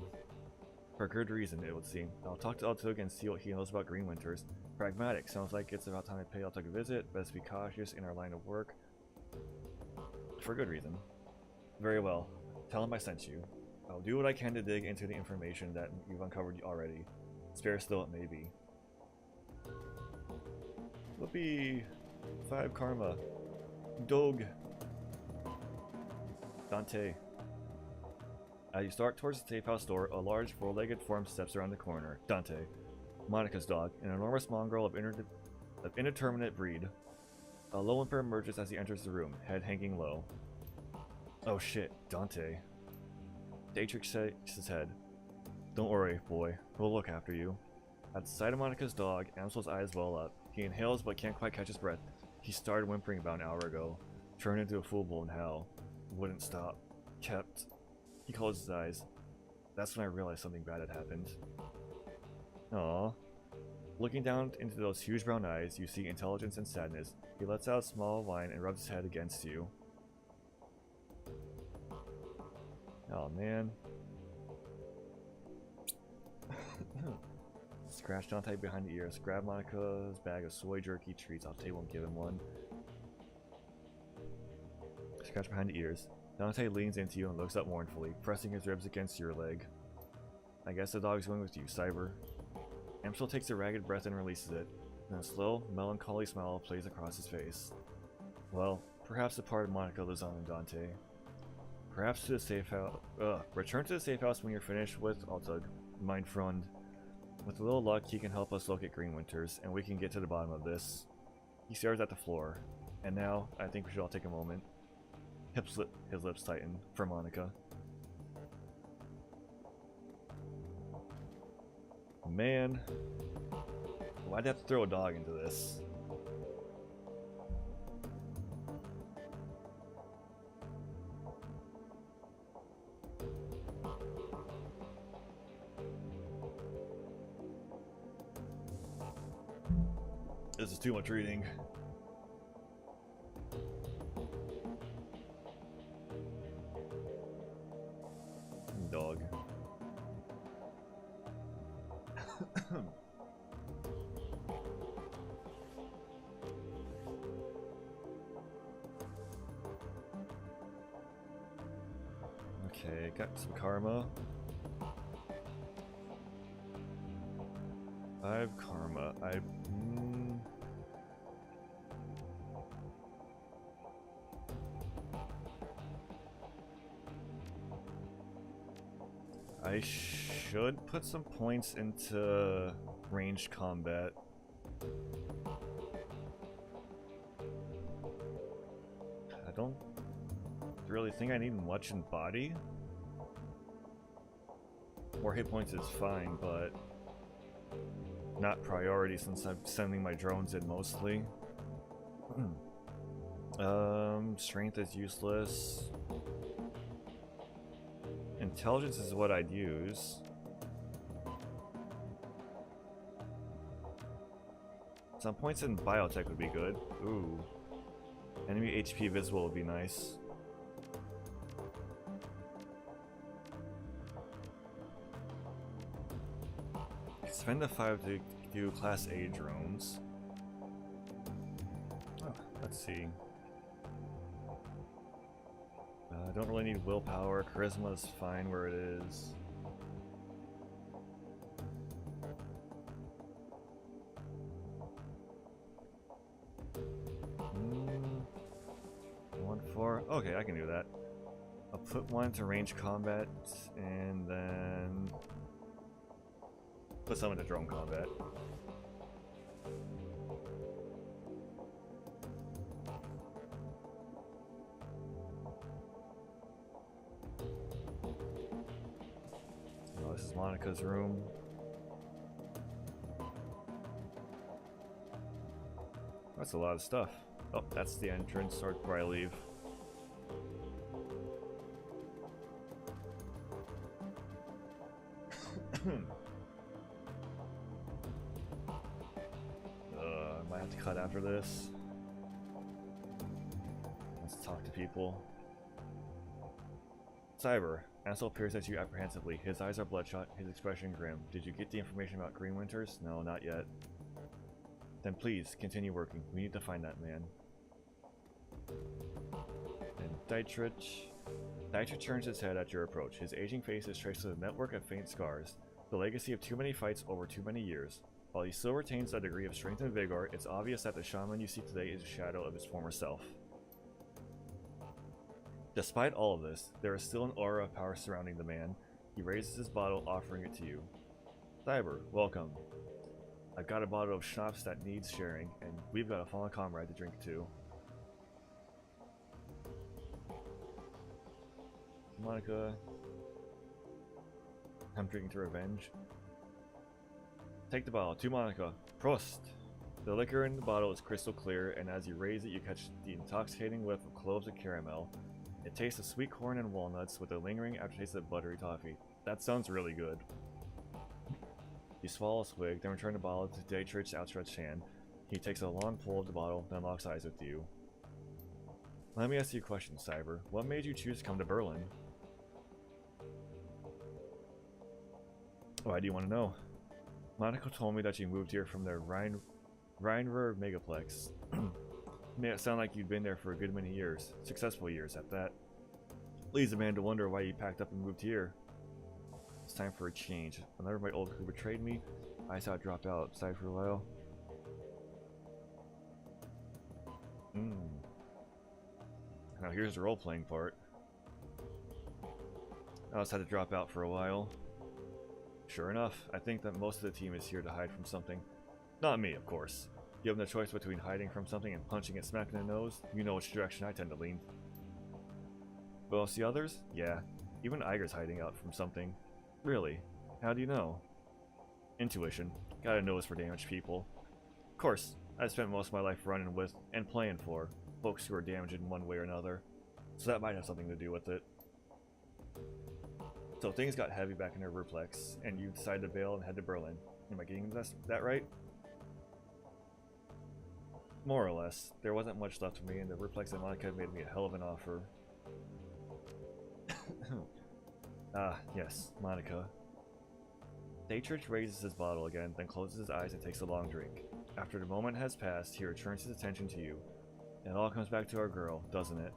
For good reason, it would seem. I'll talk to Altug and see what he knows about Green Winters. Pragmatic. Sounds like it's about time to pay Altug a visit. Best be cautious in our line of work. For good reason. Very well. Tell him I sent you. I'll do what I can to dig into the information that you've uncovered already. Spare still it may be. Whoopee! 5 karma. Dog. Dante. As you start towards the safe house door, a large four-legged form steps around the corner. Dante. Monica's dog, an enormous mongrel of indeterminate breed. A low whimper emerges as he enters the room, head hanging low. Oh shit, Dante. Datrix shakes his head. Don't worry, boy. We'll look after you. At the sight of Monica's dog, Amsel's eyes well up. He inhales but can't quite catch his breath. He started whimpering about an hour ago. Turned into a full-blown howl. Wouldn't stop. Kept. He closed his eyes. That's when I realized something bad had happened. Aww. Looking down into those huge brown eyes, you see intelligence and sadness. He lets out a small whine and rubs his head against you. Oh man. Scratch Dante behind the ears. Grab Monica's bag of soy jerky treats off the table and give him one. Scratch behind the ears. Dante leans into you and looks up mournfully, pressing his ribs against your leg. I guess the dog's going with you, Cyber. Amsel takes a ragged breath and releases it. Then a slow, melancholy smile plays across his face. Well, perhaps a part of Monica lives on in Dante. Perhaps to the safe house. Return to the safe house when you're finished with Altug, mein Freund. With a little luck, he can help us locate Green Winters, and we can get to the bottom of this. He stares at the floor. And now, I think we should all take a moment. His lips tighten for Monica. Man, why'd I have to throw a dog into this? This is too much reading. Dog. Okay, got some karma. 5 karma. I should put some points into ranged combat. I don't really think I need much in body. More hit points is fine, but not priority since I'm sending my drones in mostly. Strength is useless. Intelligence is what I'd use. Some points in biotech would be good. Ooh. Enemy HP visible would be nice. Spend the 5 to do Class A drones. Oh, let's see. Don't really need willpower. Charisma is fine where it is. Okay, I can do that. I'll put one to range combat and then put some into drone combat. Oh, this is Monica's room. That's a lot of stuff. Oh, that's the entrance or where I leave. I might have to cut after this. Let's talk to people. Cyber. Ansel peers at you apprehensively. His eyes are bloodshot, his expression grim. Did you get the information about Green Winters? No, not yet. Then please, continue working. We need to find that man. And Dietrich turns his head at your approach. His aging face is traced with a network of faint scars. The legacy of too many fights over too many years. While he still retains a degree of strength and vigor, it's obvious that the shaman you see today is a shadow of his former self. Despite all of this, there is still an aura of power surrounding the man. He raises his bottle, offering it to you. Cyber, welcome. I've got a bottle of schnapps that needs sharing, and we've got a fallen comrade to drink too. Monica. I'm drinking to revenge. Take the bottle. To Monica. Prost! The liquor in the bottle is crystal clear, and as you raise it, you catch the intoxicating whiff of cloves and caramel. It tastes of sweet corn and walnuts with a lingering aftertaste of buttery toffee. That sounds really good. You swallow a swig, then return the bottle to Dietrich's outstretched hand. He takes a long pull of the bottle, then locks eyes with you. Let me ask you a question, Cyber. What made you choose to come to Berlin? Why do you want to know? Monica told me that you moved here from the Rheinruhr megaplex. Made it sound like you'd been there for a good many years. Successful years at that. Leaves a man to wonder why you packed up and moved here. It's time for a change. Another of my old crew betrayed me. I saw it drop outside for a while. Now here's the role-playing part. I just had to drop out for a while. Sure enough, I think that most of the team is here to hide from something. Not me, of course. Given the choice between hiding from something and punching it smack in the nose, you know which direction I tend to lean. But else the others? Yeah. Even Iger's hiding out from something. Really? How do you know? Intuition. Got a nose for damaged people. Of course, I've spent most of my life running with, and playing for, folks who are damaged in one way or another. So that might have something to do with it. So things got heavy back in their Ruplex, and you decided to bail and head to Berlin. Am I getting that right? More or less. There wasn't much left for me, and the Ruplex and Monica made me a hell of an offer. Ah, yes, Monica. Dietrich raises his bottle again, then closes his eyes and takes a long drink. After the moment has passed, he returns his attention to you. And it all comes back to our girl, doesn't it?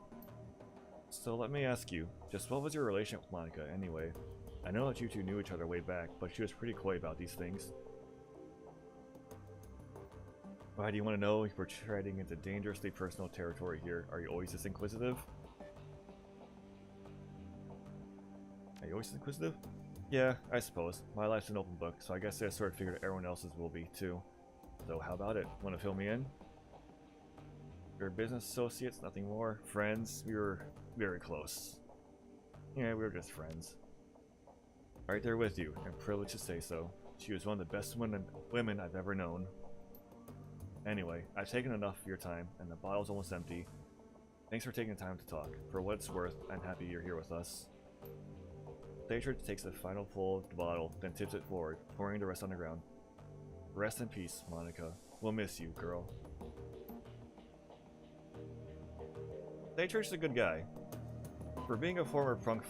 So let me ask you, just what was your relationship with Monica, anyway? I know that you two knew each other way back, but she was pretty coy about these things. Why do you want to know? We're treading into dangerously personal territory here. Are you always this inquisitive? Are you always this inquisitive? Yeah, I suppose. My life's an open book, so I guess I sort of figured everyone else's will be, too. So how about it? Want to fill me in? We're business associates, nothing more. Friends, we were very close. Yeah, we were just friends. Right there with you, and privileged to say so. She was one of the best women I've ever known. Anyway, I've taken enough of your time, and the bottle's almost empty. Thanks for taking the time to talk. For what it's worth, I'm happy you're here with us. Theatrix takes a final pull of the bottle, then tips it forward, pouring the rest on the ground. Rest in peace, Monica. We'll miss you, girl. Theatrix is a good guy. For being a former punk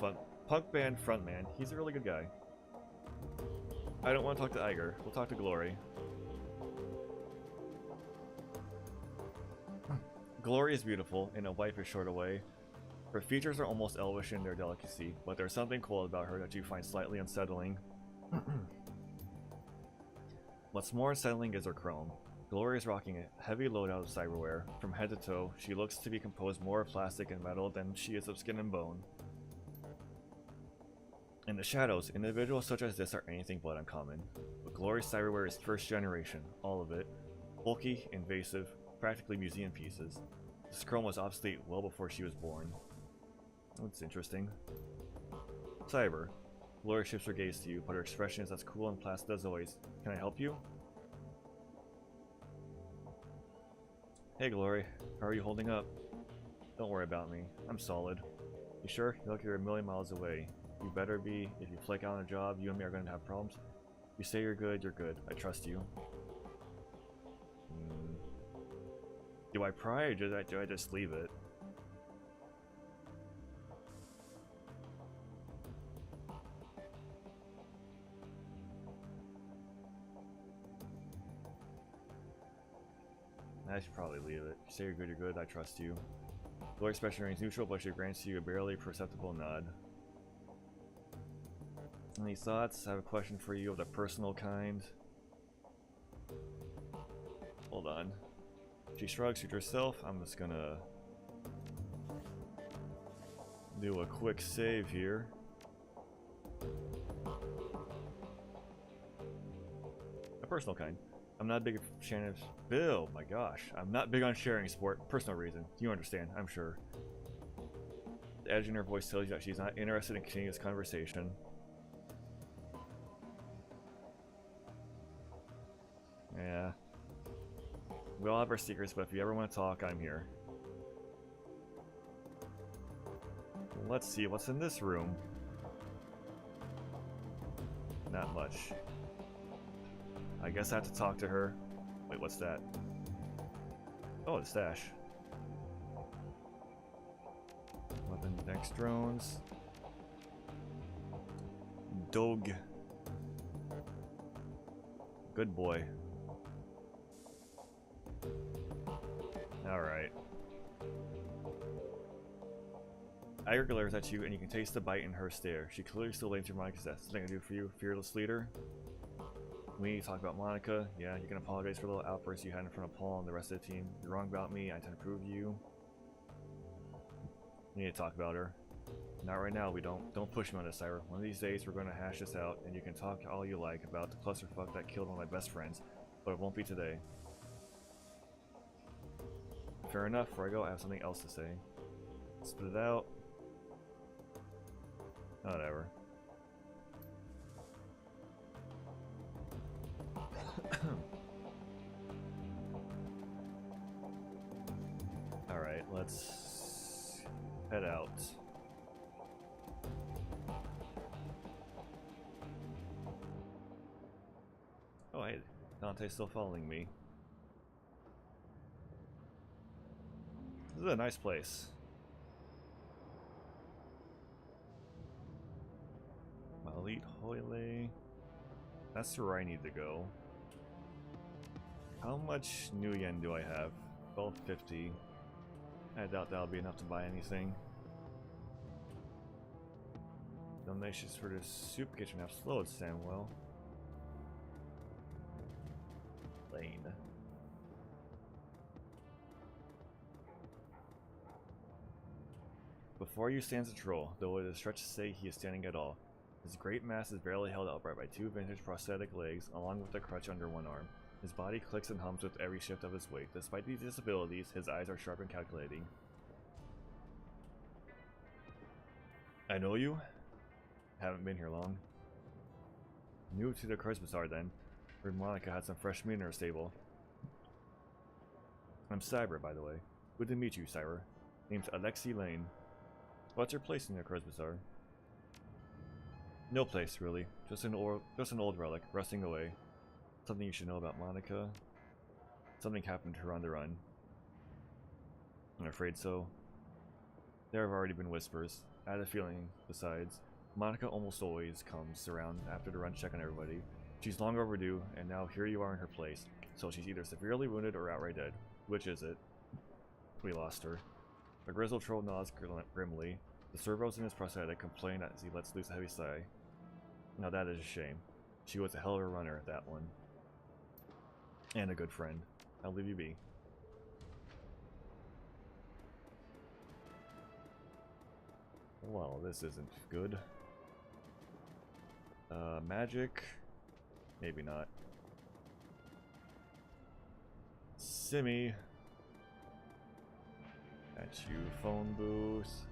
band frontman, he's a really good guy. I don't want to talk to Iger. We'll talk to Glory. Glory is beautiful, and a wife is short away. Her features are almost elvish in their delicacy, but there's something cool about her that you find slightly unsettling. What's more unsettling is her chrome. Glory is rocking a heavy loadout of cyberware. From head to toe, she looks to be composed more of plastic and metal than she is of skin and bone. In the shadows, individuals such as this are anything but uncommon. But Glory's cyberware is first generation, all of it. Bulky, invasive, practically museum pieces. This chrome was obsolete well before she was born. That's interesting. Cyber. Glory shifts her gaze to you, but her expression is as cool and placid as always. Can I help you? Hey Glory, how are you holding up? Don't worry about me. I'm solid. You sure? You look like you're a million miles away. You better be. If you flake out on a job, you and me are going to have problems. You say you're good, you're good. I trust you. Do I pry or do I just leave it? I should probably leave it. You say you're good, I trust you. Glory expression remains neutral, but she grants you a barely perceptible nod. Any thoughts? I have a question for you of the personal kind. Hold on. She shrugs to herself. I'm just gonna do a quick save here. A personal kind. I'm not a big fan of Bill. My gosh, I'm not big on sharing sport. Personal reason. You understand, I'm sure. The edge in her voice tells you that she's not interested in continuing this conversation. Yeah. We all have our secrets, but if you ever want to talk, I'm here. Let's see what's in this room. Not much. I guess I have to talk to her. Wait, what's that? Oh, the stash. Weapon next drones. Dog. Good boy. Alright. Iger glares at you and you can taste the bite in her stare. She clearly still blames your Monica. Something I do for you, fearless leader. We need to talk about Monica. Yeah, you can apologize for the little outbursts you had in front of Paul and the rest of the team. You're wrong about me. I intend to prove you. We need to talk about her. Not right now, we don't. Don't push me on this, Cyber. One of these days, we're going to hash this out, and you can talk all you like about the clusterfuck that killed one of my best friends, but it won't be today. Fair enough, before I go, I have something else to say. Spit it out. Whatever. Alright, let's head out. Oh, hey, Dante's still following me. This is a nice place. Elite Hoyle. That's where I need to go. How much nuyen do I have? 1250. I doubt that'll be enough to buy anything. Donations for the soup kitchen have slowed Samwell. Lane. Before you stands a troll, though it is stretched to say he is standing at all. His great mass is barely held upright by two vintage prosthetic legs, along with a crutch under one arm. His body clicks and hums with every shift of his weight. Despite these disabilities, his eyes are sharp and calculating. I know you? Haven't been here long. New to the Christmas Bazaar then. Heard Monica had some fresh meat in her stable. I'm Cyber, by the way. Good to meet you, Cyber. Name's Alexi Lane. What's your place in the Christmas Bazaar? No place, really. Just an old relic, rusting away. Something you should know about Monica. Something happened to her on the run. I'm afraid so. There have already been whispers. I had a feeling, besides. Monica almost always comes around after the run check on everybody. She's long overdue, and now here you are in her place. So she's either severely wounded or outright dead. Which is it? We lost her. The grizzled troll nods grimly. The servos in his prosthetic complain as he lets loose a heavy sigh. Now that is a shame. She was a hell of a runner, that one. And a good friend. I'll leave you be. Well, this isn't good. Magic? Maybe not. Simmy. At you, phone booth.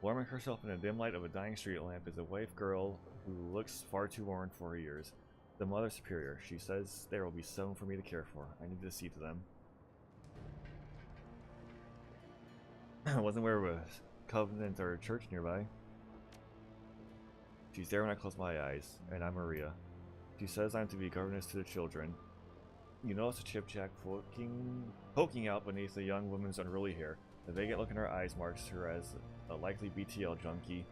Warming herself in the dim light of a dying street lamp is a wife girl who looks far too worn for her years. The Mother Superior. She says there will be someone for me to care for. I need to see to them. Wasn't aware of a convent or church nearby. She's there when I close my eyes, and I'm Maria. She says I'm to be governess to the children. You notice a chip-jack poking out beneath the young woman's unruly hair. The vacant look in her eyes marks her as a likely BTL junkie,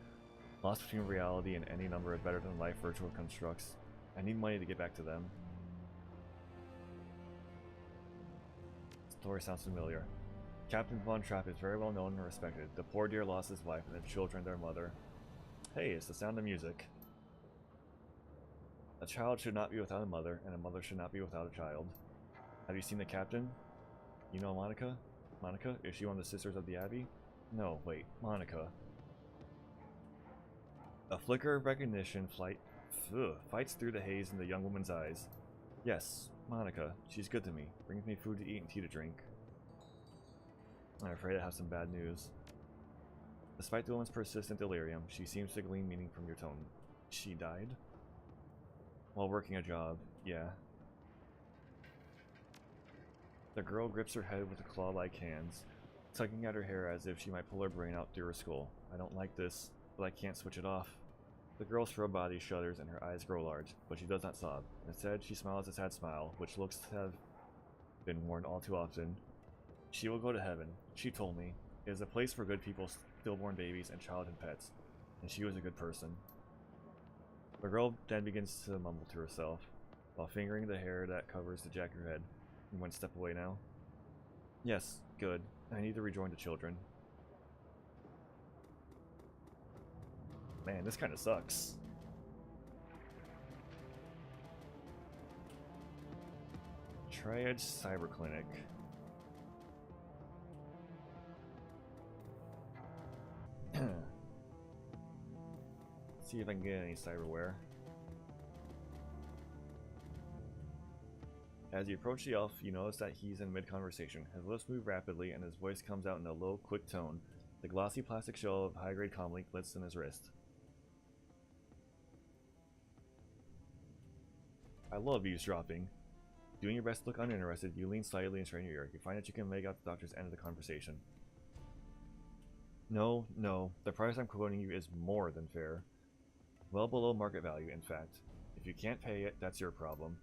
lost between reality and any number of better-than-life virtual constructs. I need money to get back to them. Story sounds familiar. Captain Von Trapp is very well known and respected. The poor dear lost his wife and the children their mother. Hey, it's the sound of music. A child should not be without a mother, and a mother should not be without a child. Have you seen the captain? You know Monica? Monica? Is she one of the Sisters of the Abbey? No, wait, Monica. A flicker of recognition fights through the haze in the young woman's eyes. Yes, Monica. She's good to me. Brings me food to eat and tea to drink. I'm afraid I have some bad news. Despite the woman's persistent delirium, she seems to glean meaning from your tone. She died? While working a job, yeah. The girl grips her head with the claw-like hands, tugging at her hair as if she might pull her brain out through her skull. I don't like this, but I can't switch it off. The girl's frail body shudders and her eyes grow large, but she does not sob. Instead, she smiles a sad smile, which looks to have been worn all too often. She will go to heaven, she told me. It is a place for good people, stillborn babies, and childhood pets. And she was a good person. The girl then begins to mumble to herself, while fingering the hair that covers the jack of her head. You want to step away now? Yes, good. I need to rejoin the children. Man, this kind of sucks. Triad Cyber Clinic. See if I can get any cyberware. As you approach the elf, you notice that he's in mid-conversation. His lips move rapidly, and his voice comes out in a low, quick tone. The glossy plastic shell of high-grade comlink glistens in his wrist. I love eavesdropping. Doing your best to look uninterested, you lean slightly and strain your ear. You find that you can make out the doctor's end of the conversation. No, the price I'm quoting you is more than fair. Well below market value, in fact. If you can't pay it, that's your problem.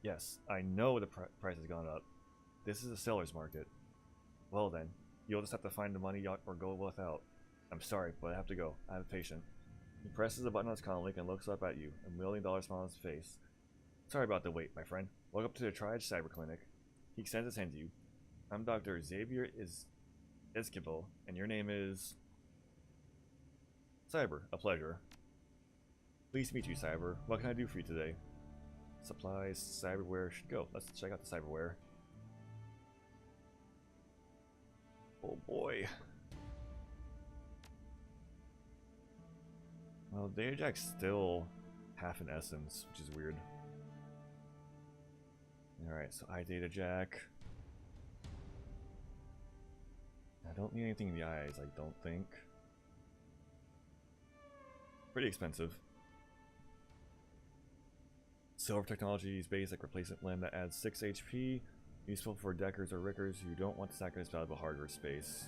Yes, I know the price has gone up. This is a seller's market. Well then, you'll just have to find the money or go without. I'm sorry, but I have to go. I have a patient. He presses a button on his comlink and looks up at you, a $1 million smile on his face. Sorry about the wait, my friend. Welcome to the Triad Cyber Clinic. He extends his hand to you. I'm Dr. Xavier Esquivel, and your name is... Cyber, a pleasure. Pleased to meet you, Cyber. What can I do for you today? Supplies, cyberware should go. Let's check out the cyberware. Oh boy. Well, data jack's still half an essence, which is weird. Alright, so data jack. I don't need anything in the eyes, I don't think. Pretty expensive. Silver technology is basic replacement limb that adds 6 HP. Useful for deckers or rickers who don't want to sacrifice valuable hardware space.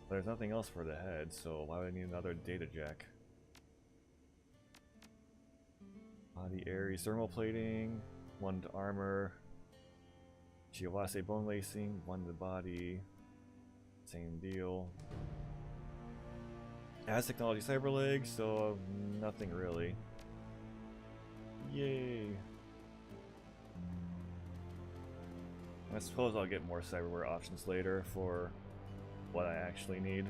But there's nothing else for the head, so why would I need another data jack? Body Aries thermal plating, 1 to armor. Chiawase bone lacing, 1 to body. Same deal. Has technology cyber legs, so nothing really. Yay! I suppose I'll get more cyberware options later for what I actually need.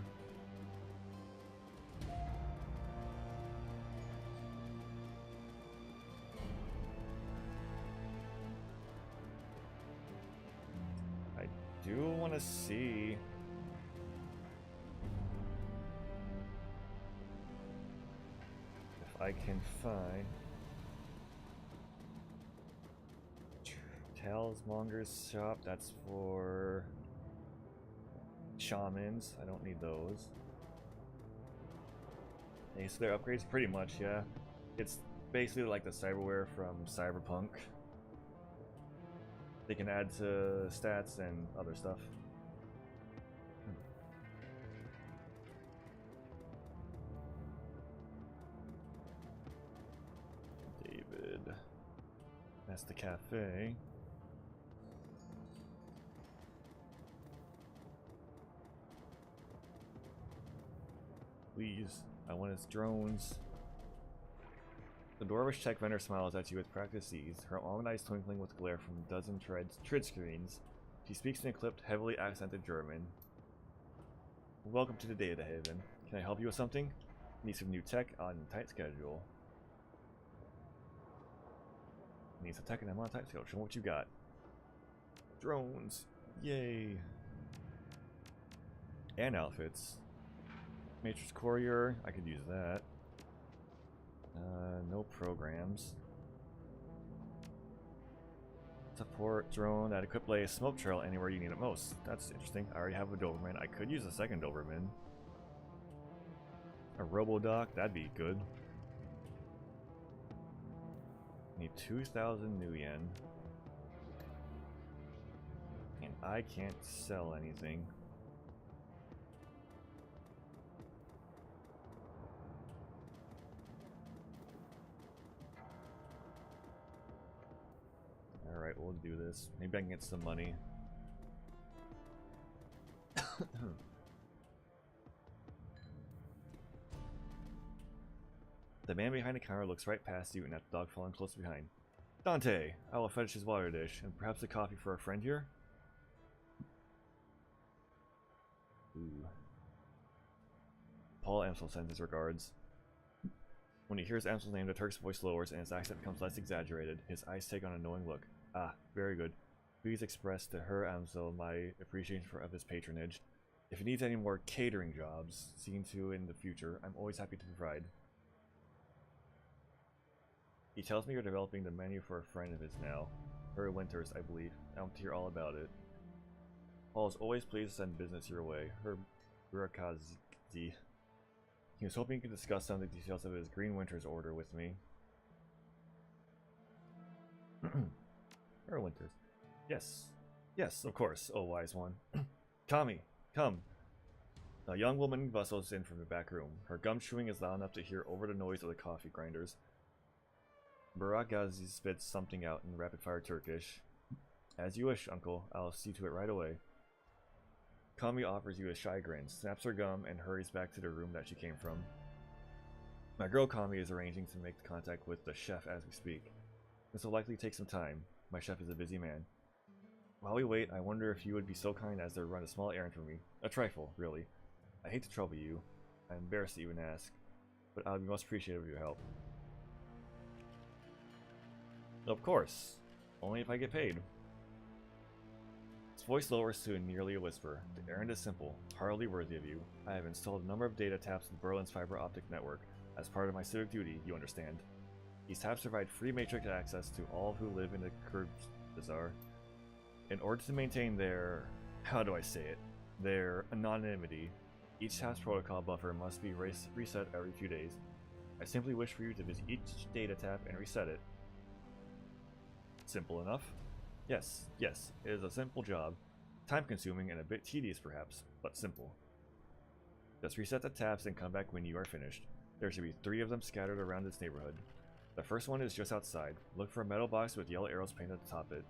I do want to see if I can find Talesmonger's shop. That's for shamans. I don't need those. Okay, so their upgrades pretty much, yeah. It's basically like the cyberware from Cyberpunk. They can add to stats and other stuff. David. That's the cafe. Please, I want his drones. The dwarvish tech vendor smiles at you with practiced ease, her almond eyes twinkling with glare from a dozen trid screens. She speaks in a clipped, heavily accented German. Welcome to the Data Haven. Can I help you with something? Need some new tech on a tight schedule. Need some tech and I'm on a tight schedule. Show me what you got. Drones. Yay. And outfits. Matrix Courier, I could use that. No programs. Support drone that equip lay a smoke trail anywhere you need it most. That's interesting. I already have a Doberman. I could use a second Doberman. A Robodoc, that'd be good. Need 2,000 nuyen. And I can't sell anything. Alright, we'll do this. Maybe I can get some money. The man behind the counter looks right past you and at the dog following close behind. Dante! I will fetch his water dish, and perhaps a coffee for a friend here? Ooh. Paul Amsel sends his regards. When he hears Amsel's name, the Turk's voice lowers and his accent becomes less exaggerated. His eyes take on a knowing look. Ah, very good. Please express to Herr Amsel my appreciation of his patronage. If he needs any more catering jobs, seen to in the future, I'm always happy to provide. He tells me you're developing the menu for a friend of his now. Herr Winters, I believe. I want to hear all about it. Paul is always pleased to send business your way. Herr Burakazi. He was hoping he could discuss some of the details of his Green Winters order with me. Herr Winters. Yes. Yes, of course, oh wise one. Tommy, come. A young woman bustles in from the back room. Her gum chewing is loud enough to hear over the noise of the coffee grinders. Burakazi spits something out in rapid-fire Turkish. As you wish, uncle. I'll see to it right away. Kami offers you a shy grin, snaps her gum, and hurries back to the room that she came from. My girl Kami is arranging to make contact with the chef as we speak. This will likely take some time. My chef is a busy man. While we wait, I wonder if you would be so kind as to run a small errand for me. A trifle, really. I hate to trouble you. I'm embarrassed to even ask, but I would be most appreciative of your help. Of course. Only if I get paid. His voice lowers to nearly a whisper. The errand is simple, hardly worthy of you. I have installed a number of data taps in Berlin's fiber optic network. As part of my civic duty, you understand. These taps provide free matrix access to all who live in the Kurzbazar. In order to maintain their... how do I say it? Their anonymity, Each tap's protocol buffer must be reset every few days. I simply wish for you to visit each data tap and reset it. Simple enough? Yes, it is a simple job. Time-consuming and a bit tedious perhaps, but simple. Just reset the taps and come back when you are finished. There should be 3 of them scattered around this neighborhood. The first one is just outside. Look for a metal box with yellow arrows painted atop it.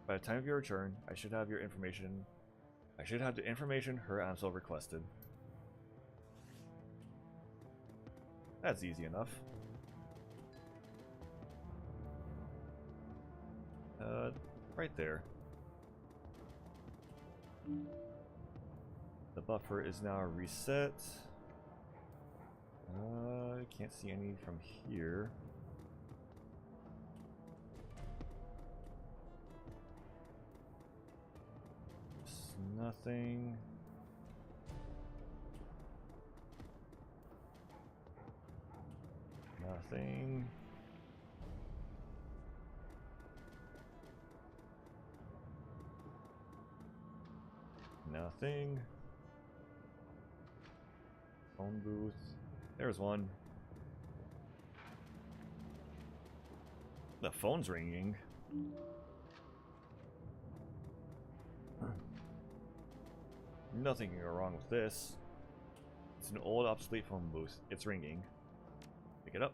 By the time of your return, I should have the information Her Amsel requested. That's easy enough. Right there. The buffer is now reset. I can't see any from here. There's nothing. Nothing. Nothing. Phone booth. There's one. The phone's ringing. Nothing can go wrong with this. It's an old obsolete phone booth. It's ringing. Pick it up.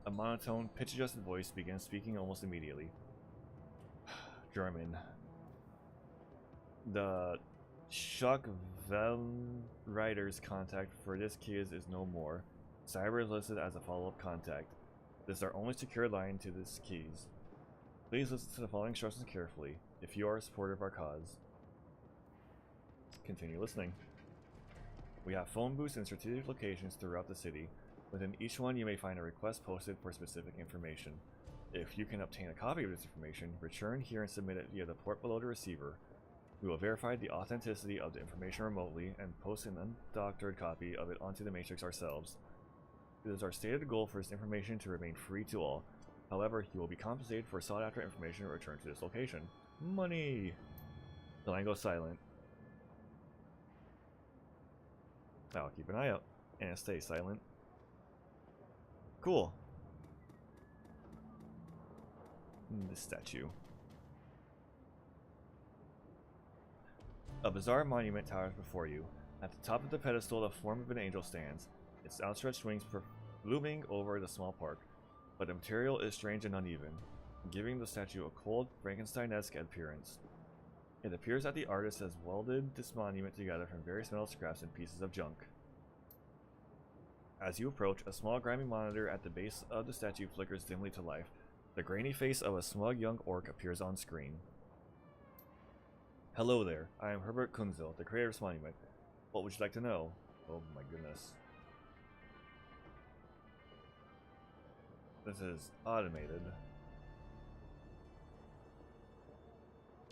A monotone, pitch-adjusted voice begins speaking almost immediately. German. The Schockvellenreiter's contact for this case is no more. Cyber is listed as a follow-up contact. This is our only secure line to this keys. Please listen to the following instructions carefully, if you are a supporter of our cause. Continue listening. We have phone booths in strategic locations throughout the city. Within each one you may find a request posted for specific information. If you can obtain a copy of this information, return here and submit it via the port below the receiver. We will verify the authenticity of the information remotely and post an undoctored copy of it onto the Matrix ourselves. It is our stated goal for this information to remain free to all. However, you will be compensated for sought-after information returned to this location. Money! The line goes silent. I'll keep an eye out and stay silent. Cool. This statue. A bizarre monument towers before you. At the top of the pedestal, the form of an angel stands, its outstretched wings looming over the small park. But the material is strange and uneven, giving the statue a cold, Frankenstein-esque appearance. It appears that the artist has welded this monument together from various metal scraps and pieces of junk. As you approach, a small grimy monitor at the base of the statue flickers dimly to life. The grainy face of a smug young orc appears on screen. Hello there, I am Herbert Kunzel, the creator of this monument. What would you like to know? Oh my goodness. This is automated.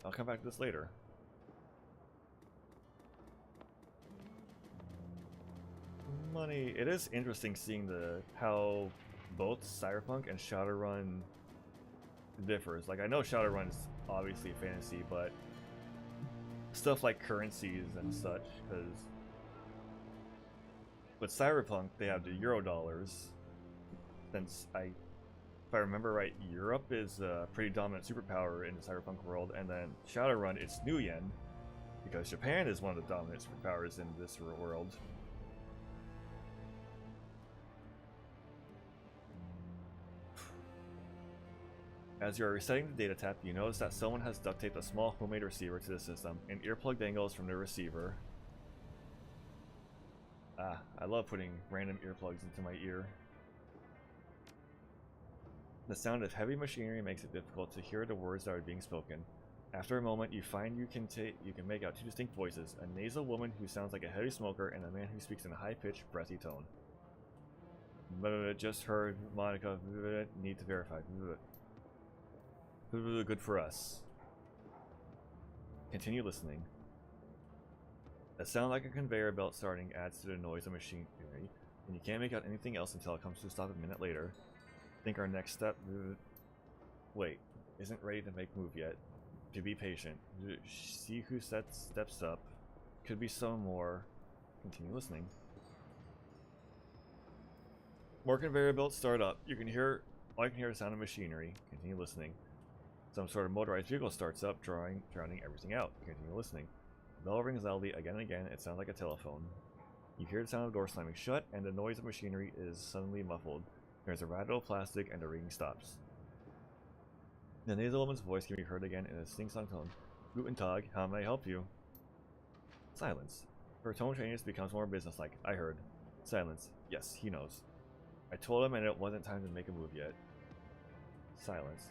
I'll come back to this later. Money. It is interesting seeing how both Cyberpunk and Shadowrun differs. Like, I know Shadowrun is obviously fantasy, but stuff like currencies and such, because with Cyberpunk they have the Eurodollars. Since if I remember right, Europe is a pretty dominant superpower in the Cyberpunk world, and then Shadowrun, it's nuyen, because Japan is one of the dominant superpowers in this world. As you are resetting the data tap, you notice that someone has duct taped a small homemade receiver to the system, and earplug dangles from the receiver. Ah, I love putting random earplugs into my ear. The sound of heavy machinery makes it difficult to hear the words that are being spoken. After a moment, you find you can make out 2 distinct voices, a nasal woman who sounds like a heavy smoker and a man who speaks in a high-pitched, breathy tone. Just heard Monica, need to verify. Good for us. Continue listening. A sound like a conveyor belt starting adds to the noise of machinery, and you can't make out anything else until it comes to a stop a minute later. Think our next step... Wait, isn't ready to make move yet. To be patient. See who steps up. Could be some more. Continue listening. More conveyor belts start up. All you can hear the sound of machinery. Continue listening. Some sort of motorized vehicle starts up, drowning everything out. Continue listening. The bell rings loudly again and again. It sounds like a telephone. You hear the sound of the door slamming shut, and the noise of machinery is suddenly muffled. There's a rattle of plastic, and the ringing stops. The nasal woman's voice can be heard again in a sing-song tone. Guten Tag, how may I help you? Silence. Her tone changes, becomes more businesslike. I heard. Silence. Yes, he knows. I told him, and it wasn't time to make a move yet. Silence.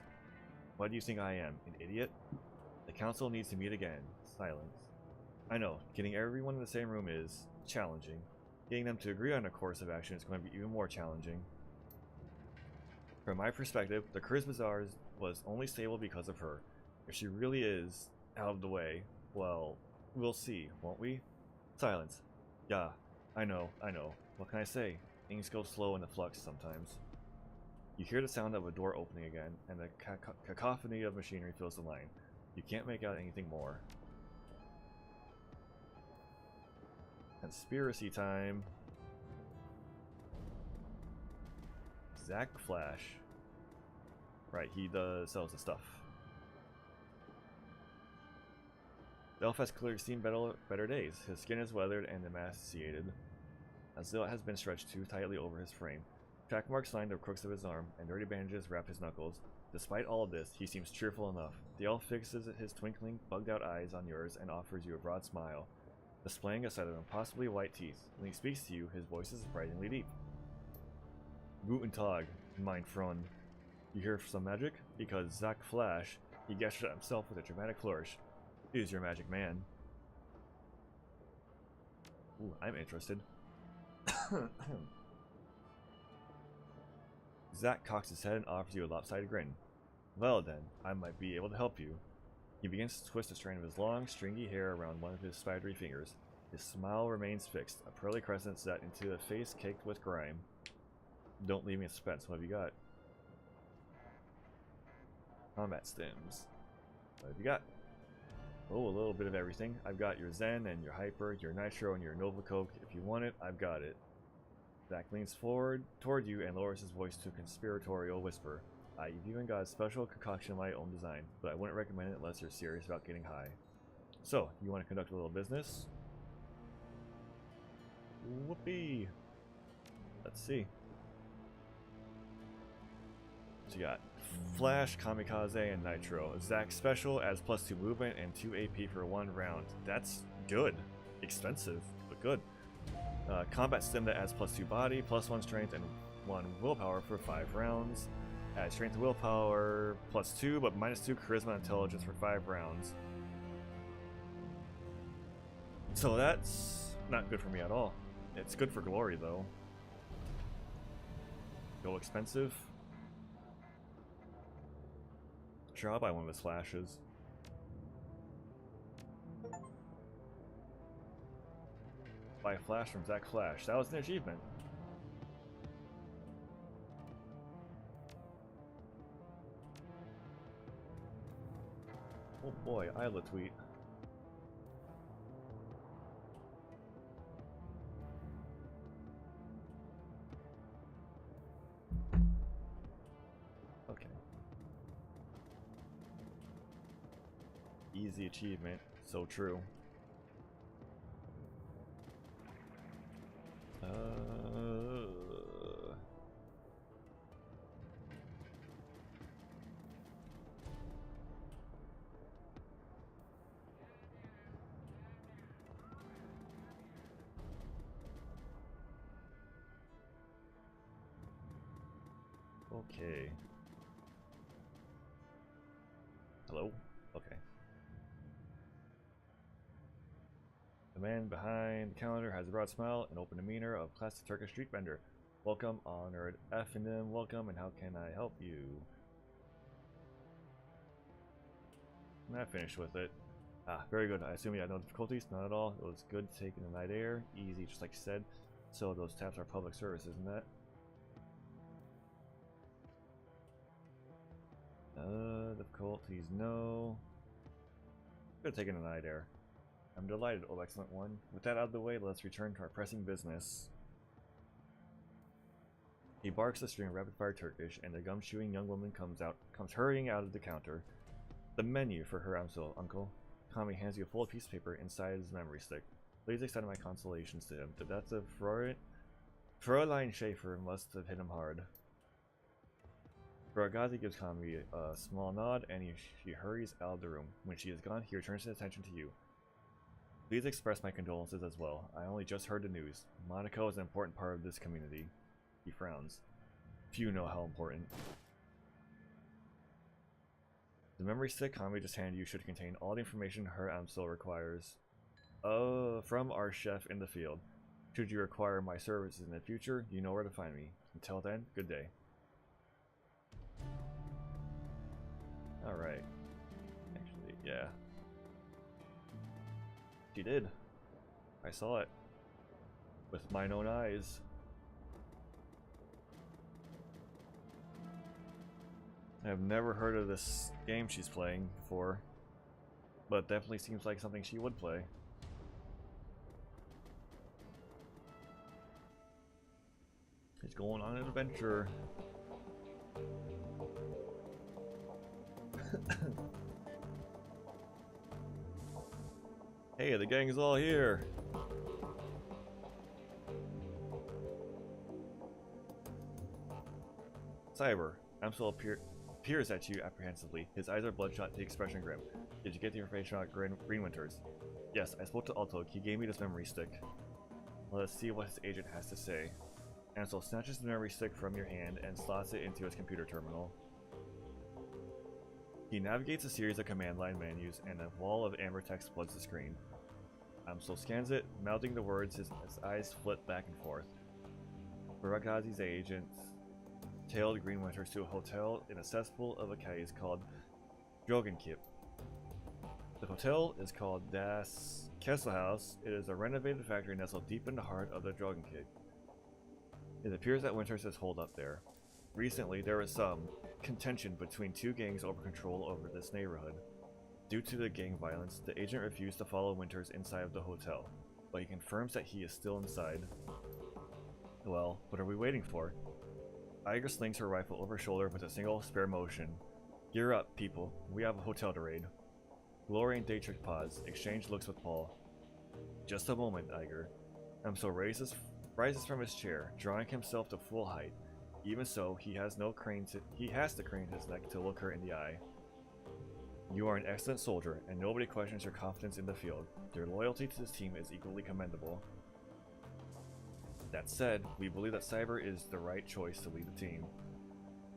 What do you think I am, an idiot? The council needs to meet again. Silence. I know, getting everyone in the same room is challenging. Getting them to agree on a course of action is going to be even more challenging. From my perspective, the Charisma Czar was only stable because of her. If she really is out of the way, well, we'll see, won't we? Silence. Yeah, I know. What can I say? Things go slow in the flux sometimes. You hear the sound of a door opening again, and the cacophony of machinery fills the line. You can't make out anything more. Conspiracy time. Zach Flash. Right, he sells the stuff. The elf has clearly seen better days. His skin is weathered and emaciated, as though it has been stretched too tightly over his frame. Track marks line the crooks of his arm, and dirty bandages wrap his knuckles. Despite all of this, he seems cheerful enough. The elf fixes his twinkling, bugged-out eyes on yours and offers you a broad smile, displaying a set of impossibly white teeth. When he speaks to you, his voice is surprisingly deep. Guten Tag, mein Freund. You hear some magic? Because Zach Flash, he gestured at himself with a dramatic flourish, is your magic man. Ooh, I'm interested. Zach cocks his head and offers you a lopsided grin. Well then, I might be able to help you. He begins to twist a strand of his long, stringy hair around one of his spidery fingers. His smile remains fixed, a pearly crescent set into a face caked with grime. Don't leave me in suspense. What have you got? Combat stims. What have you got? Oh, a little bit of everything. I've got your Zen and your Hyper, your Nitro and your Nova Coke. If you want it, I've got it. Zach leans forward toward you and lowers his voice to a conspiratorial whisper. You've even got a special concoction of my own design, but I wouldn't recommend it unless you're serious about getting high. So, you want to conduct a little business? Whoopee! Let's see. So you got Flash, Kamikaze, and Nitro. Zach special adds +2 movement and 2 AP for 1 round. That's good. Expensive, but good. Combat stim that adds +2 body, +1 strength, and 1 willpower for 5 rounds. Adds strength and willpower +2, but -2 charisma and intelligence for 5 rounds. So that's not good for me at all. It's good for glory though. Go expensive. Sure, I'll buy one of his flashes. Buy a flash from Zach Flash. That was an achievement. Oh boy, Isla tweet. Okay. Easy achievement. So true. Okay. Hello? Okay. The man behind the counter has a broad smile and open demeanor of classic Turkish street vendor. Welcome, honored Efendim, welcome, and how can I help you? And I finished with it. Very good. I assume you had no difficulties? Not at all. It was good taking the night air. Easy, just like you said. So those taps are public service, isn't that? Difficulties, no. Could have taken the night air. I'm delighted, oh excellent one. With that out of the way, let's return to our pressing business. He barks a string of rapid-fire Turkish, and the gum-chewing young woman comes hurrying out of the counter. The menu for her uncle. Kami hands you a full piece of paper inside his memory stick. Please extend my consolations to him. The death of Fräulein Schaefer must have hit him hard. Bragazi gives Kami a small nod, and she hurries out of the room. When she is gone, he returns his attention to you. Please express my condolences as well. I only just heard the news. Monaco is an important part of this community. He frowns. Few know how important. The memory stick Kami just handed you should contain all the information her Amsel requires. From our chef in the field. Should you require my services in the future, you know where to find me. Until then, good day. Alright. Actually, yeah. She did. I saw it. With mine own eyes. I have never heard of this game she's playing before, but it definitely seems like something she would play. She's going on an adventure. Hey, the gang's all here. Cyber, Amsel peers at you apprehensively. His eyes are bloodshot, the expression grim. Did you get the information about Greenwinters? Yes, I spoke to Alto. He gave me this memory stick. Let's see what his agent has to say. Amsel snatches the memory stick from your hand and slots it into his computer terminal. He navigates a series of command line menus, and a wall of amber text floods the screen. Amsel scans it, mouthing the words, his eyes flit back and forth. Barakazi's agent tailed Greenwinters to a hotel in a cesspool of a case called Drogenkip. The hotel is called Das Kesselhaus. It is a renovated factory nestled deep in the heart of the Drogenkip. It appears that Winters has holed up there. Recently, there was some contention between two gangs over control over this neighborhood. Due to the gang violence, the agent refused to follow Winters inside of the hotel, but he confirms that he is still inside. Well, what are we waiting for? Iger slings her rifle over her shoulder with a single spare motion. Gear up, people. We have a hotel to raid. Glory and Dietrich pause, exchange looks with Paul. Just a moment, Iger. Amsel rises from his chair, drawing himself to full height. Even so, he has to crane his neck to look her in the eye. You are an excellent soldier, and nobody questions your confidence in the field. Your loyalty to this team is equally commendable. That said, we believe that Cyber is the right choice to lead the team.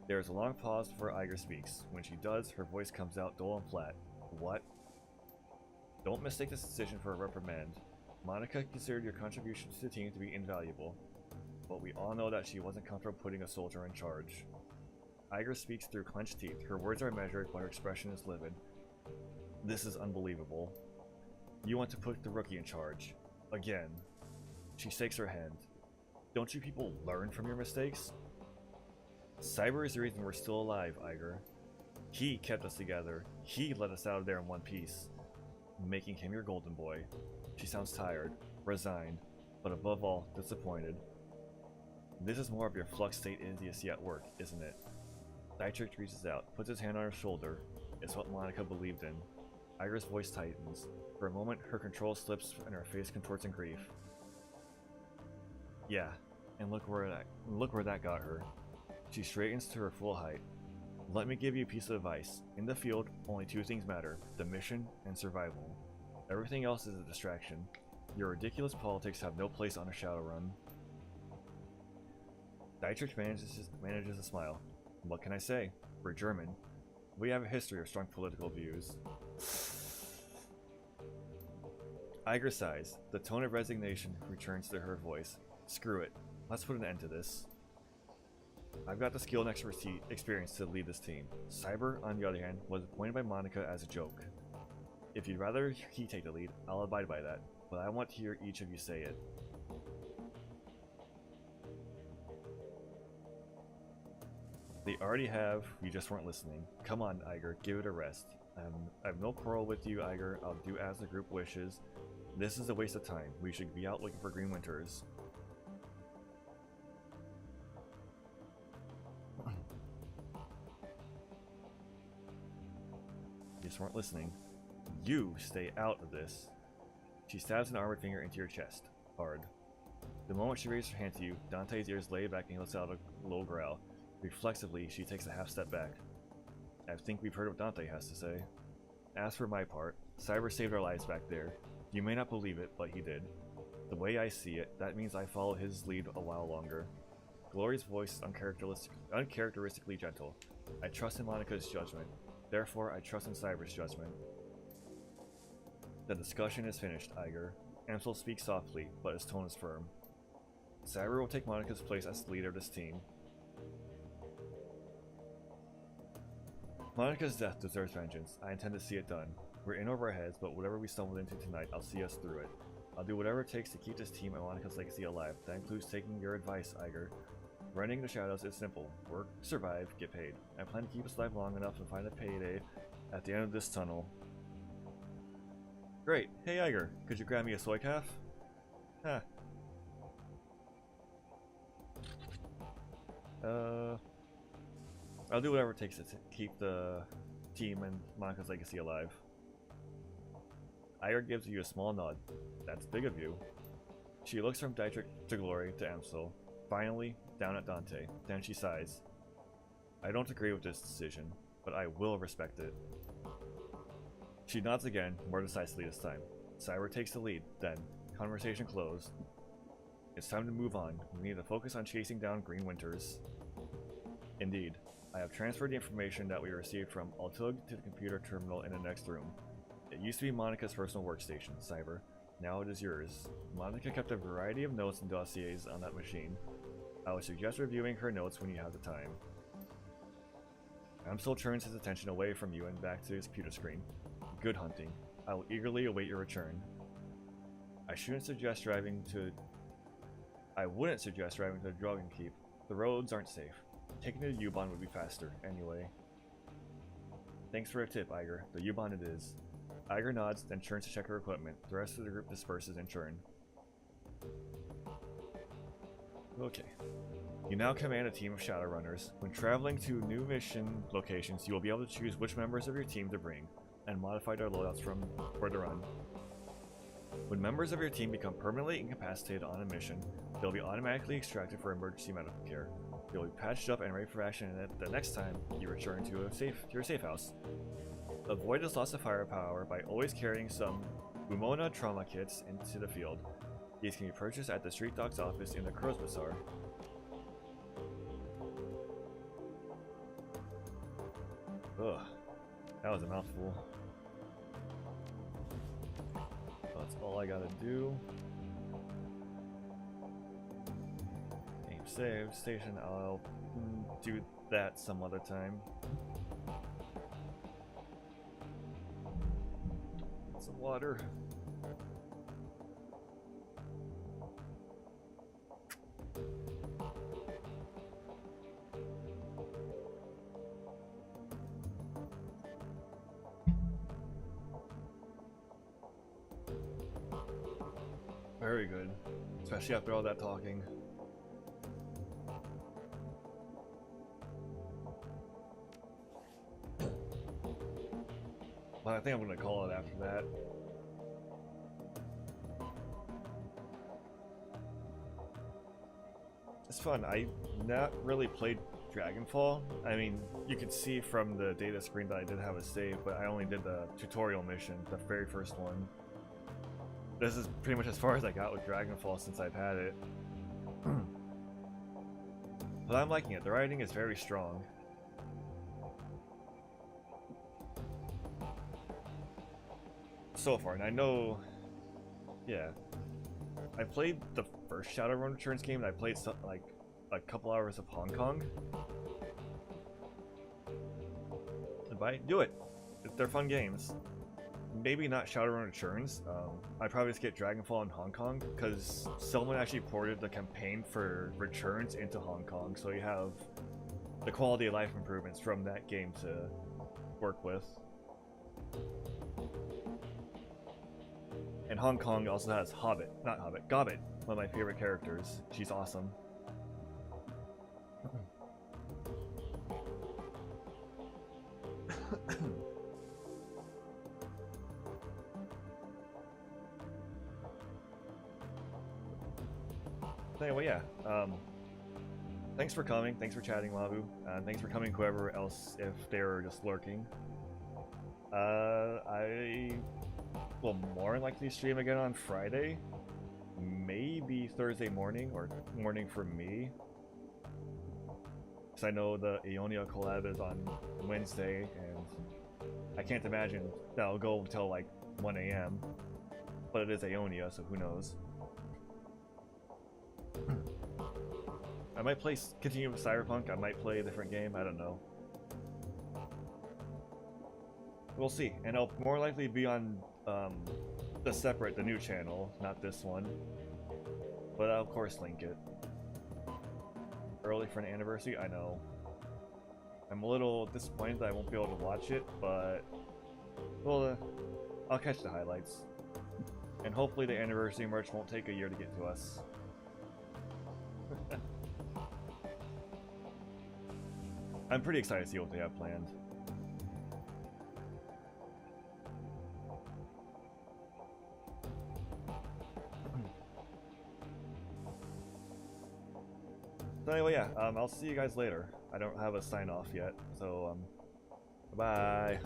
There is a long pause before Iger speaks. When she does, her voice comes out dull and flat. What? Don't mistake this decision for a reprimand. Monica considered your contribution to the team to be invaluable, but we all know that she wasn't comfortable putting a soldier in charge. Iger speaks through clenched teeth. Her words are measured, but her expression is livid. This is unbelievable. You want to put the rookie in charge. Again. She shakes her hand. Don't you people learn from your mistakes? Cyber is the reason we're still alive, Iger. He kept us together. He let us out of there in one piece, making him your golden boy. She sounds tired, resigned, but above all, disappointed. This is more of your flux state idiocy at work, isn't it? Dietrich reaches out, puts his hand on her shoulder. It's what Monica believed in. Iger's voice tightens. For a moment, her control slips and her face contorts in grief. Yeah, and look where that got her. She straightens to her full height. Let me give you a piece of advice. In the field, only two things matter: the mission and survival. Everything else is a distraction. Your ridiculous politics have no place on a Shadowrun. Dietrich manages to smile. What can I say? We're German. We have a history of strong political views. Iger sighs. The tone of resignation returns to her voice. Screw it. Let's put an end to this. I've got the skill and experience to lead this team. Cyber, on the other hand, was appointed by Monica as a joke. If you'd rather he take the lead, I'll abide by that, but I want to hear each of you say it. They already have, you just weren't listening. Come on, Iger, give it a rest. I have no quarrel with you, Iger. I'll do as the group wishes. This is a waste of time. We should be out looking for green winters. You just weren't listening. You stay out of this. She stabs an armored finger into your chest. Hard. The moment she raises her hand to you, Dante's ears lay back and he lets out a low growl. Reflexively, she takes a half step back. I think we've heard what Dante has to say. As for my part, Cyber saved our lives back there. You may not believe it, but he did. The way I see it, that means I follow his lead a while longer. Glory's voice is uncharacteristically gentle. I trust in Monica's judgment. Therefore, I trust in Cyber's judgment. The discussion is finished, Iger. Amsel speaks softly, but his tone is firm. Cyber will take Monica's place as the leader of this team. Monica's death deserves vengeance. I intend to see it done. We're in over our heads, but whatever we stumbled into tonight, I'll see us through it. I'll do whatever it takes to keep this team and Monica's legacy alive. That includes taking your advice, Iger. Running the shadows is simple. Work, survive, get paid. I plan to keep us alive long enough to find a payday at the end of this tunnel. Great. Hey, Iger. Could you grab me a soy calf? Huh. I'll do whatever it takes to keep the team and Monica's legacy alive. Iger gives you a small nod. That's big of you. She looks from Dietrich to Glory to Amsel. Finally, down at Dante. Then she sighs. I don't agree with this decision, but I will respect it. She nods again, more decisively this time. Cyber takes the lead, then, conversation closed. It's time to move on. We need to focus on chasing down green winters. Indeed. I have transferred the information that we received from Altug to the computer terminal in the next room. It used to be Monica's personal workstation, Cyber. Now it is yours. Monica kept a variety of notes and dossiers on that machine. I would suggest reviewing her notes when you have the time. Amsel turns his attention away from you and back to his computer screen. Good hunting. I will eagerly await your return. I wouldn't suggest driving to the Dragon Keep. The roads aren't safe. Taking the U-Bahn would be faster, anyway. Thanks for a tip, Iger. The U-Bahn it is. Iger nods, then turns to check her equipment. The rest of the group disperses in turn. Okay. You now command a team of Shadowrunners. When traveling to new mission locations, you will be able to choose which members of your team to bring, and modify their loadouts for the run. When members of your team become permanently incapacitated on a mission, they'll be automatically extracted for emergency medical care. They'll be patched up and ready for action the next time you return to your safe house. Avoid this loss of firepower by always carrying some Umona trauma kits into the field. These can be purchased at the Street Doc's office in the Crow's Bazaar. Ugh, that was a mouthful. That's all I gotta do. Game save, station, I'll do that some other time. Some water. Very good, especially after all that talking. But I think I'm gonna call it after that. It's fun. I not really played Dragonfall. I mean, you can see from the data screen that I did have a save, but I only did the tutorial mission, the very first one. This is pretty much as far as I got with Dragonfall since I've had it. But I'm liking it. The writing is very strong. So far, and I know, yeah, I played the first Shadowrun Returns game, and I played like a couple hours of Hong Kong. But do it. They're fun games. Maybe not Shadowrun Returns. I'd probably just get Dragonfall in Hong Kong, because someone actually ported the campaign for Returns into Hong Kong, so you have the quality of life improvements from that game to work with. And Hong Kong also has Hobbit, not Hobbit, Gobbit, one of my favorite characters. She's awesome. Anyway, yeah. Thanks for coming. Thanks for chatting, Mabu. Thanks for coming, whoever else, if they're just lurking. I will more than likely stream again on Friday. Maybe Thursday morning, or morning for me. Because I know the Aeonia collab is on Wednesday, and I can't imagine that'll go until like 1 AM. But it is Aeonia, so who knows. I might continue with Cyberpunk, I might play a different game, I don't know. We'll see, and I'll more likely be on the new channel, not this one. But I'll of course link it. Early for an anniversary, I know. I'm a little disappointed that I won't be able to watch it, but well, I'll catch the highlights. And hopefully the anniversary merch won't take a year to get to us. I'm pretty excited to see what they have planned. So anyway, yeah, I'll see you guys later. I don't have a sign off yet, so bye.